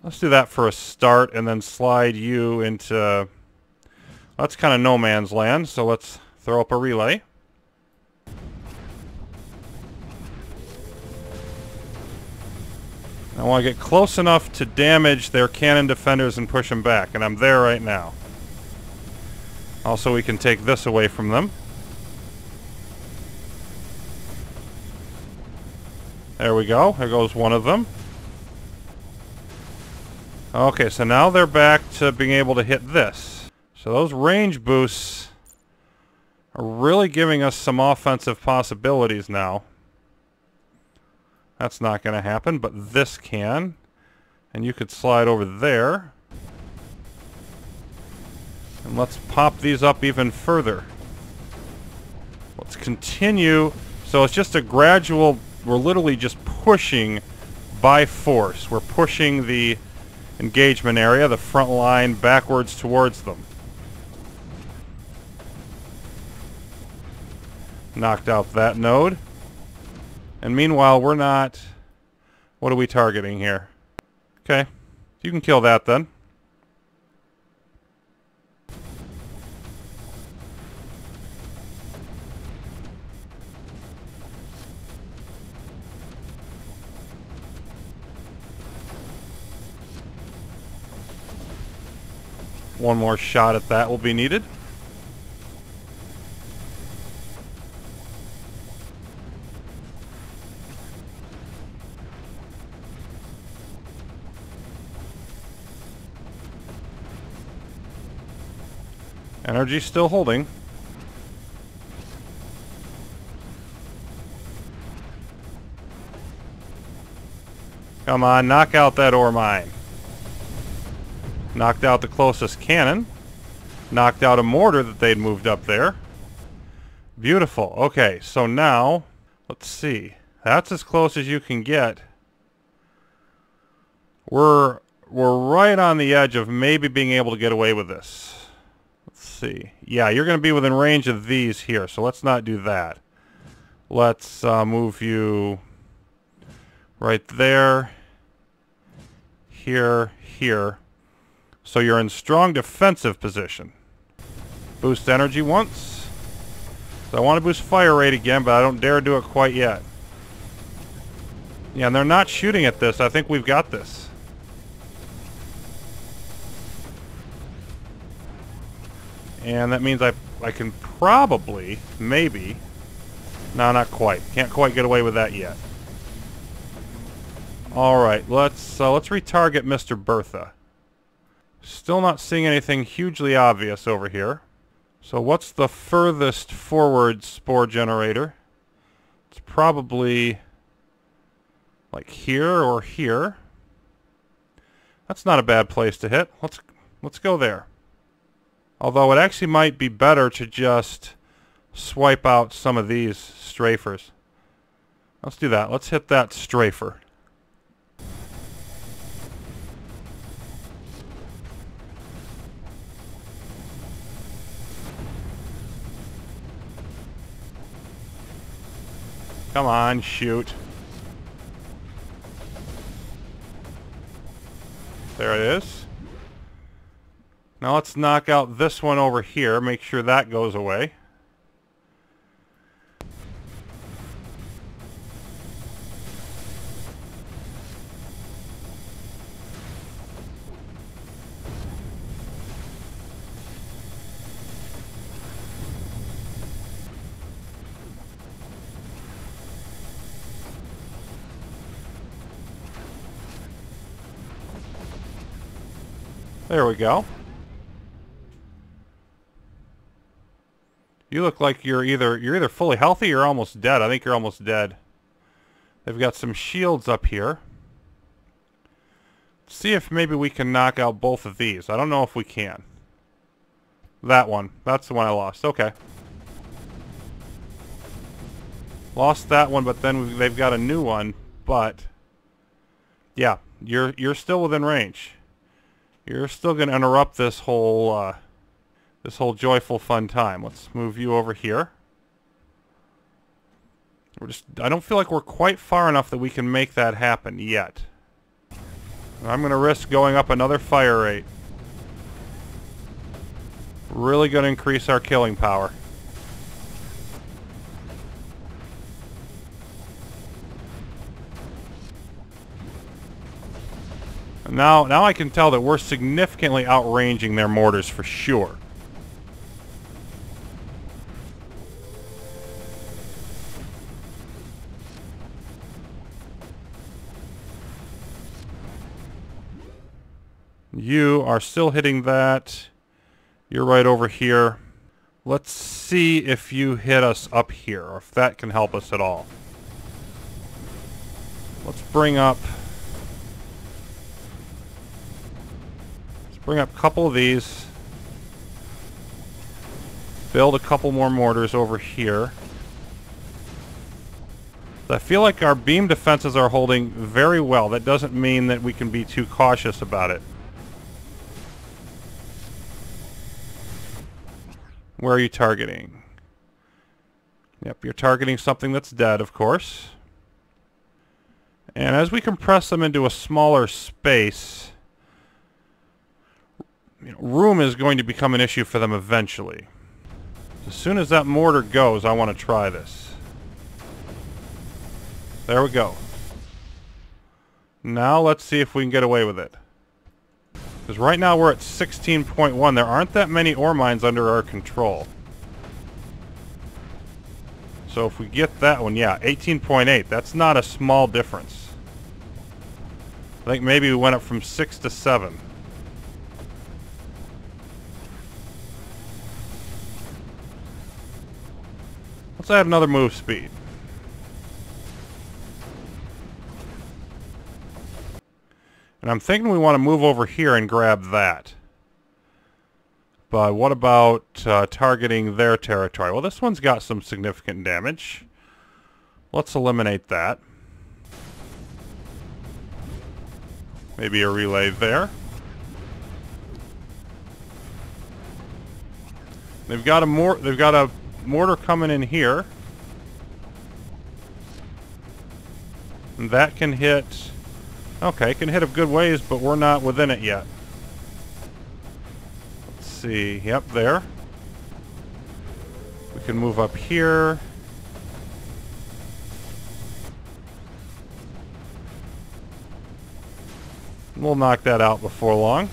Let's do that for a start and then slide you into. That's kind of no man's land, so let's throw up a relay. I want to get close enough to damage their cannon defenders and push them back, and I'm there right now. Also, we can take this away from them. There we go. There goes one of them. Okay, so now they're back to being able to hit this. So those range boosts are really giving us some offensive possibilities now. That's not going to happen, but this can. And you could slide over there. And let's pop these up even further. Let's continue. So it's just a gradual, we're literally just pushing by force. We're pushing the engagement area, the front line, backwards towards them. Knocked out that node. And meanwhile, we're not. What are we targeting here? Okay. You can kill that then. One more shot at that will be needed. Energy still holding. Come on, knock out that ore mine. Knocked out the closest cannon. Knocked out a mortar that they'd moved up there. Beautiful. Okay, so now, let's see. That's as close as you can get. We're right on the edge of maybe being able to get away with this. Let's see. Yeah, you're going to be within range of these here, so let's not do that. Let's move you right there, here, here. So you're in strong defensive position. Boost energy once. So I want to boost fire rate again, but I don't dare do it quite yet. Yeah, and they're not shooting at this. I think we've got this. And that means I can probably, maybe, no, not quite. Can't quite get away with that yet. All right, let's retarget Mr. Bertha. Still not seeing anything hugely obvious over here. So what's the furthest forward spore generator? It's probably like here or here. That's not a bad place to hit. Let's go there. Although it actually might be better to just swipe out some of these strafers. Let's do that. Let's hit that strafer. Come on, shoot. There it is. Now let's knock out this one over here. Make sure that goes away. There we go. You look like you're either fully healthy or almost dead. I think you're almost dead. They've got some shields up here. See if maybe we can knock out both of these. I don't know if we can. That one. That's the one I lost. Okay. Lost that one, but then they've got a new one. But yeah, you're still within range. You're still going to interrupt this whole joyful fun time. Let's move you over here. I don't feel like we're quite far enough that we can make that happen yet. I'm going to risk going up another fire rate. Really going to increase our killing power. Now I can tell that we're significantly outranging their mortars for sure. You are still hitting that. You're right over here. Let's see if you hit us up here, or if that can help us at all. Let's bring up a couple of these. Build a couple more mortars over here. I feel like our beam defenses are holding very well. That doesn't mean that we can be too cautious about it. Where are you targeting? Yep, you're targeting something that's dead, of course. And as we compress them into a smaller space, room is going to become an issue for them eventually. As soon as that mortar goes, I want to try this. There we go. Now let's see if we can get away with it. Because right now we're at 16.1. There aren't that many ore mines under our control. So if we get that one, yeah, 18.8. That's not a small difference. I think maybe we went up from 6 to 7. Let's add another move speed. And I'm thinking we want to move over here and grab that. But what about targeting their territory? Well, this one's got some significant damage. Let's eliminate that. Maybe a relay there. They've got a mortar coming in here. And that can hit... Okay, it can hit a good ways, but we're not within it yet. Let's see. Yep, there. We can move up here. We'll knock that out before long.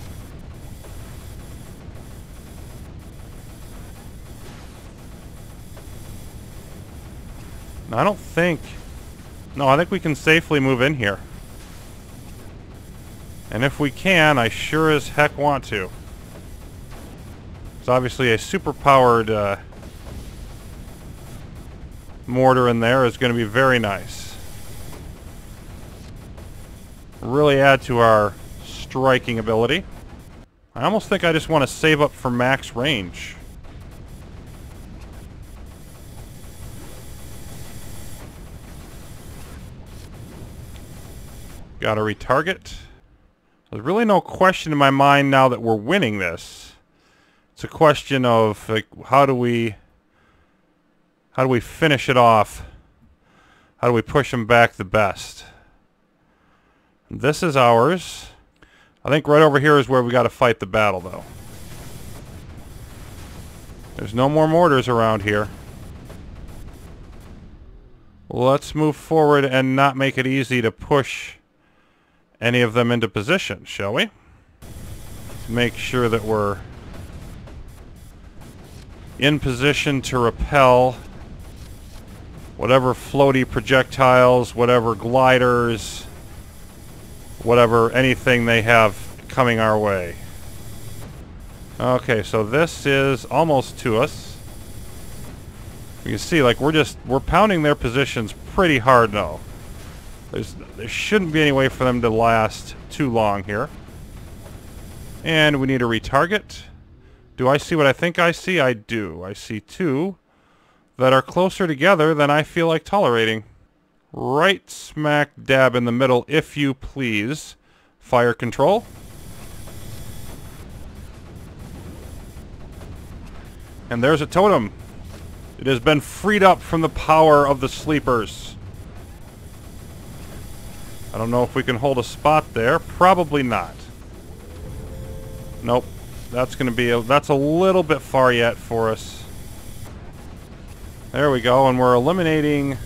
I don't think... No, I think we can safely move in here. And if we can, I sure as heck want to. It's obviously a super-powered mortar in there is going to be very nice. Really add to our striking ability. I almost think I just want to save up for max range. Gotta retarget. There's really no question in my mind now that we're winning this. It's a question of like, how do we finish it off? How do we push them back the best? This is ours. I think right over here is where we got to fight the battle, though. There's no more mortars around here. Let's move forward and not make it easy to push any of them into position, shall we? Let's make sure that we're in position to repel whatever floaty projectiles, whatever gliders, whatever, anything they have coming our way. Okay, so this is almost to us. You can see, like, we're pounding their positions pretty hard now. There shouldn't be any way for them to last too long here. And we need to retarget. Do I see what I think I see? I do. I see two that are closer together than I feel like tolerating. Right smack dab in the middle, if you please. Fire control. And there's a totem. It has been freed up from the power of the sleepers. I don't know if we can hold a spot there. Probably not. Nope. That's going to be that's a little bit far yet for us. There we go, and we're eliminating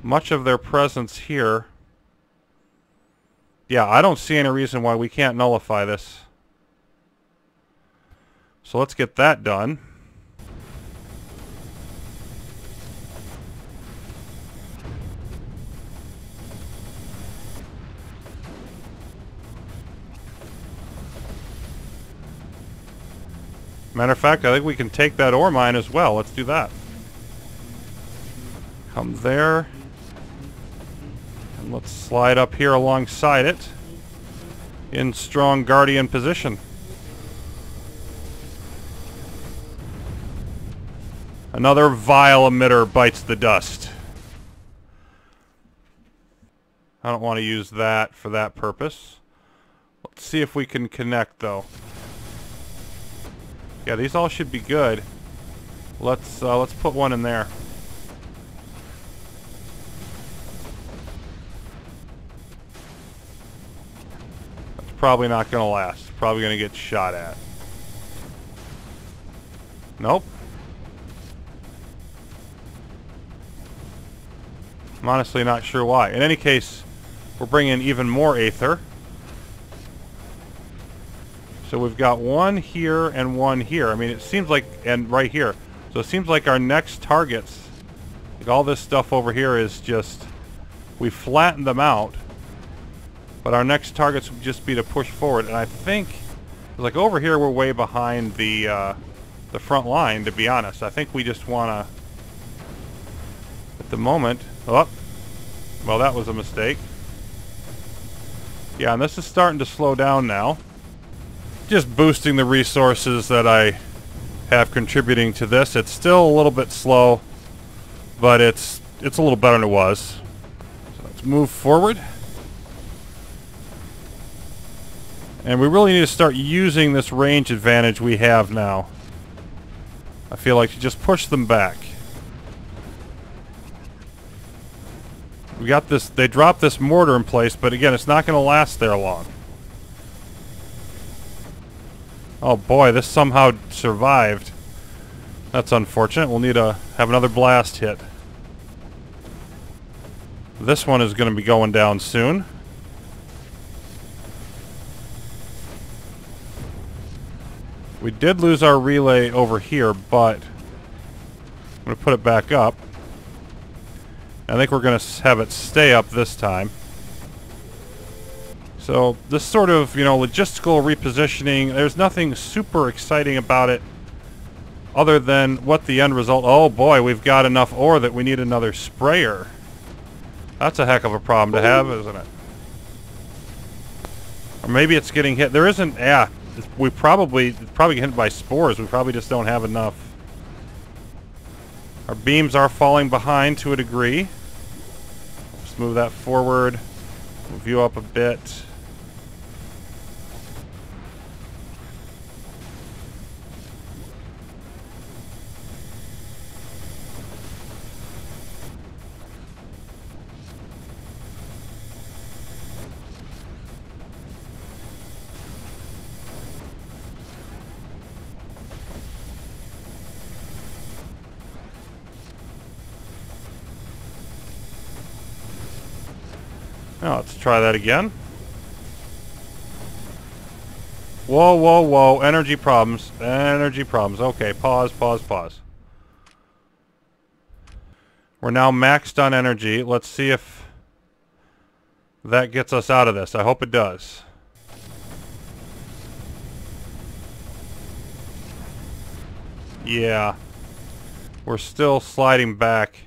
much of their presence here. Yeah, I don't see any reason why we can't nullify this. So let's get that done. Matter of fact, I think we can take that ore mine as well. Let's do that. Come there. And let's slide up here alongside it in strong guardian position. Another vile emitter bites the dust. I don't want to use that for that purpose. Let's see if we can connect, though. Yeah, these all should be good. Let's put one in there. That's probably not going to last. Probably going to get shot at. Nope. I'm honestly not sure why. In any case, we're bringing even more aether. So we've got one here and one here. I mean, it seems like, and right here. So it seems like our next targets, like all this stuff over here is just, we flattened them out. But our next targets would just be to push forward. And I think, like over here, we're way behind the front line, to be honest. I think we just want to, at the moment, oh, well, that was a mistake. Yeah, and this is starting to slow down now. Just boosting the resources that I have contributing to this. It's still a little bit slow, but it's a little better than it was. So let's move forward. And we really need to start using this range advantage we have now. I feel like to just push them back. We got this, they dropped this mortar in place, but again, it's not going to last there long. Oh boy, this somehow survived. That's unfortunate. We'll need to have another blast hit. This one is going to be going down soon. We did lose our relay over here, but I'm going to put it back up. I think we're going to have it stay up this time. So this sort of, you know, logistical repositioning, there's nothing super exciting about it other than what the end result. Oh boy, we've got enough ore that we need another sprayer. That's a heck of a problem to have, isn't it? Or maybe it's getting hit. There isn't, yeah, it's probably getting hit by spores. We probably just don't have enough. Our beams are falling behind to a degree. Let's move that forward. Move you up a bit. Now let's try that again. Whoa, whoa, whoa. Energy problems. Energy problems. Okay, pause, pause, pause. We're now maxed on energy. Let's see if that gets us out of this. I hope it does. Yeah. We're still sliding back.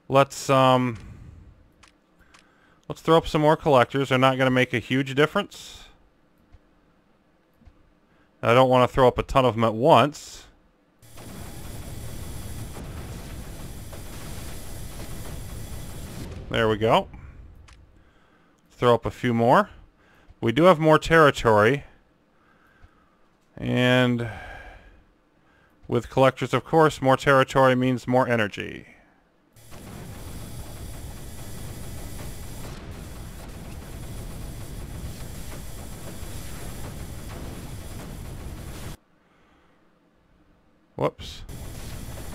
Let's throw up some more collectors. They're not going to make a huge difference. I don't want to throw up a ton of them at once. There we go. Throw up a few more. We do have more territory. And with collectors, of course, more territory means more energy. Whoops.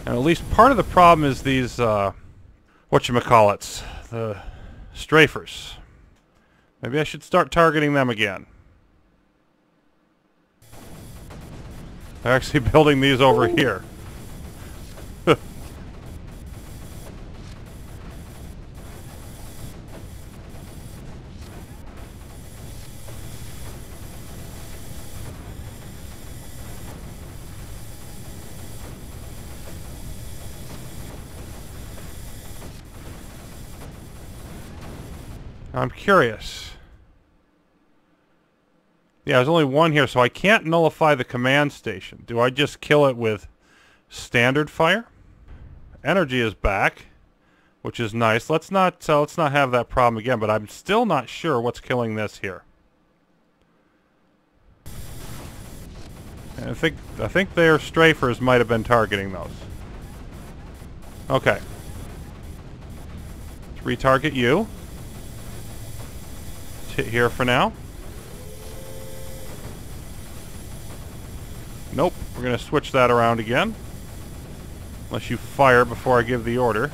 And at least part of the problem is these, whatchamacallits, the strafers. Maybe I should start targeting them again. They're actually building these over here. I'm curious. Yeah, there's only one here, so I can't nullify the command station. Do I just kill it with standard fire? Energy is back, which is nice. Let's not have that problem again, but I'm still not sure what's killing this here. And I think their strafers might have been targeting those. Okay. Let's retarget you. Hit here for now. Nope, we're going to switch that around again. Unless you fire before I give the order.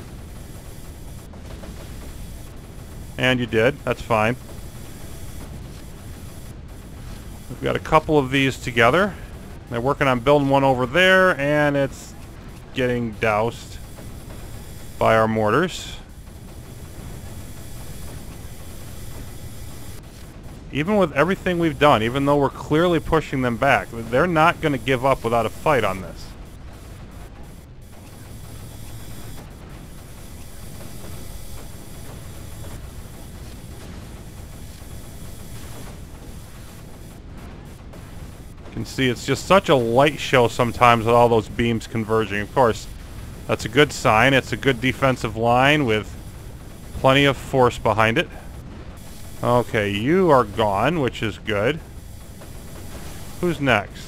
And you did, that's fine. We've got a couple of these together. They're working on building one over there, and it's getting doused by our mortars. Even with everything we've done, even though we're clearly pushing them back, they're not going to give up without a fight on this. You can see it's just such a light show sometimes with all those beams converging. Of course, that's a good sign. It's a good defensive line with plenty of force behind it. Okay, you are gone, which is good. Who's next?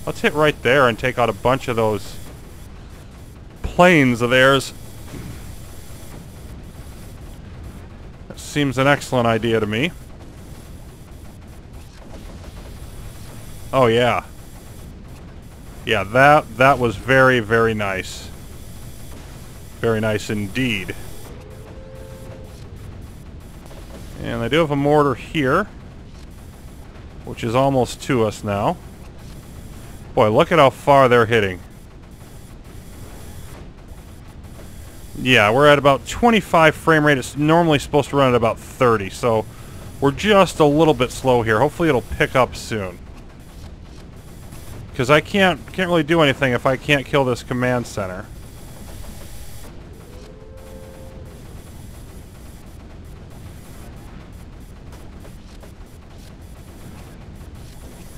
Let's hit right there and take out a bunch of those planes of theirs. That seems an excellent idea to me. Oh yeah. Yeah, that was very, very nice. Very nice indeed. And I do have a mortar here, which is almost to us now. Boy, look at how far they're hitting. Yeah, we're at about 25 frame rate. It's normally supposed to run at about 30, so we're just a little bit slow here. Hopefully it'll pick up soon. Because I can't really do anything if I can't kill this command center.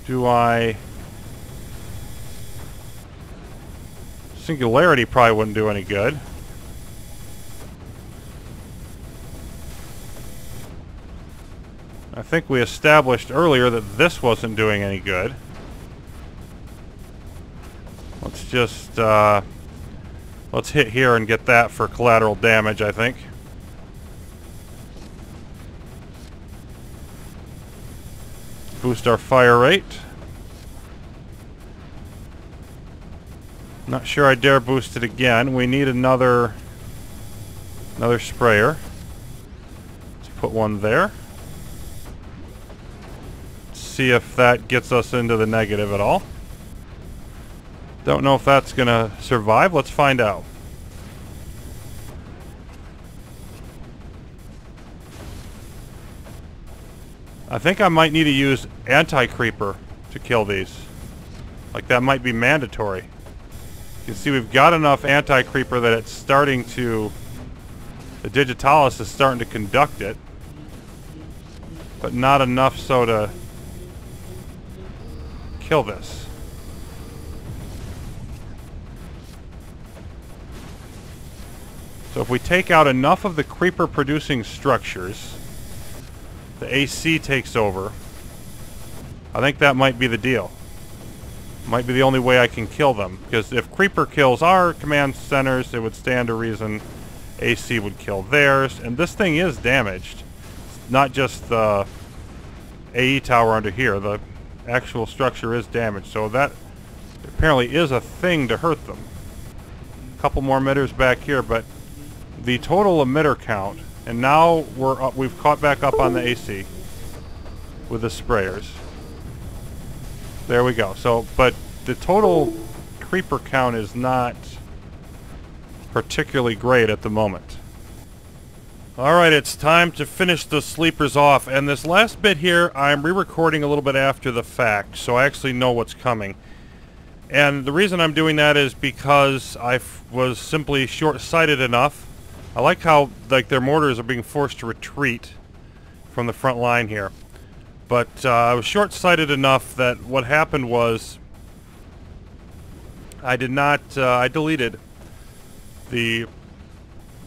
Do I... Singularity probably wouldn't do any good. I think we established earlier that this wasn't doing any good. Let's just, let's hit here and get that for collateral damage, I think. Boost our fire rate. Not sure I dare boost it again. We need another sprayer. Put one there. See if that gets us into the negative at all. Don't know if that's gonna survive. Let's find out. I think I might need to use anti-creeper to kill these. Like, that might be mandatory. You can see we've got enough anti-creeper that it's starting to... The digitalis is starting to conduct it. But not enough so to kill this. So if we take out enough of the creeper producing structures, the AC takes over. I think that might be the deal. Might be the only way I can kill them. Because if creeper kills our command centers, it would stand to reason AC would kill theirs. And this thing is damaged. It's not just the AE tower under here. The actual structure is damaged. So that apparently is a thing to hurt them. A couple more emitters back here, but the total emitter count, and now we've caught back up on the AC with the sprayers. There we go. So, but the total creeper count is not particularly great at the moment. Alright, it's time to finish the sleepers off, and this last bit here I'm re-recording a little bit after the fact, so I actually know what's coming. And the reason I'm doing that is because I was simply short-sighted enough. I like how their mortars are being forced to retreat from the front line here. But I was short-sighted enough that what happened was I deleted the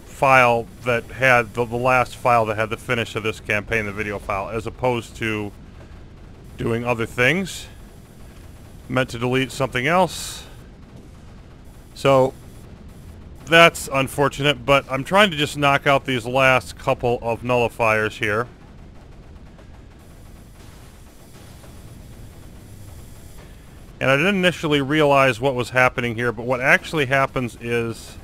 file that had the last file that had the finish of this campaign, the video file, as opposed to doing other things. Meant to delete something else. So that's unfortunate, but I'm trying to just knock out these last couple of nullifiers here. And I didn't initially realize what was happening here, but what actually happens is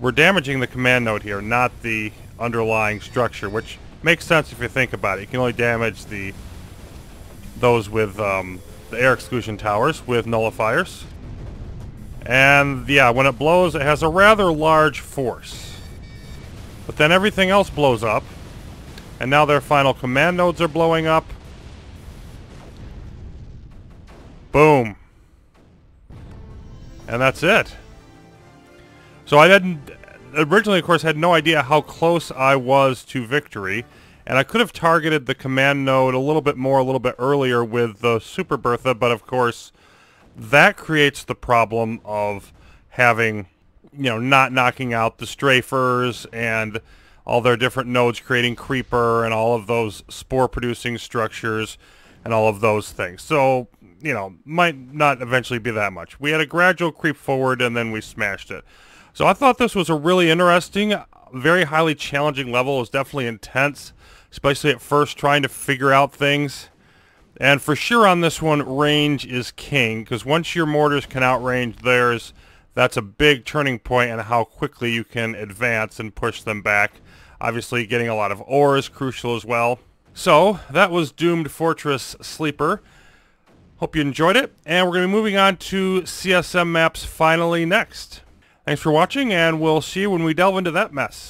we're damaging the command node here, not the underlying structure, which makes sense if you think about it. You can only damage those with the air exclusion towers with nullifiers. And yeah, when it blows, it has a rather large force. But then everything else blows up, and now their final command nodes are blowing up. Boom. And that's it. So I originally, of course, had no idea how close I was to victory. And I could have targeted the command node a little bit more, a little bit earlier with the Super Bertha, but of course, that creates the problem of having, not knocking out the strafers and all their different nodes creating creeper and all of those spore-producing structures and all of those things. So, might not eventually be that much. We had a gradual creep forward and then we smashed it. So I thought this was a really interesting, very highly challenging level. It was definitely intense, especially at first trying to figure out things. And for sure on this one, range is king, because once your mortars can outrange theirs, that's a big turning point in how quickly you can advance and push them back. Obviously, getting a lot of ore is crucial as well. So, that was Doomed Fortress Sleeper. Hope you enjoyed it, and we're going to be moving on to CSM maps finally next. Thanks for watching, and we'll see you when we delve into that mess.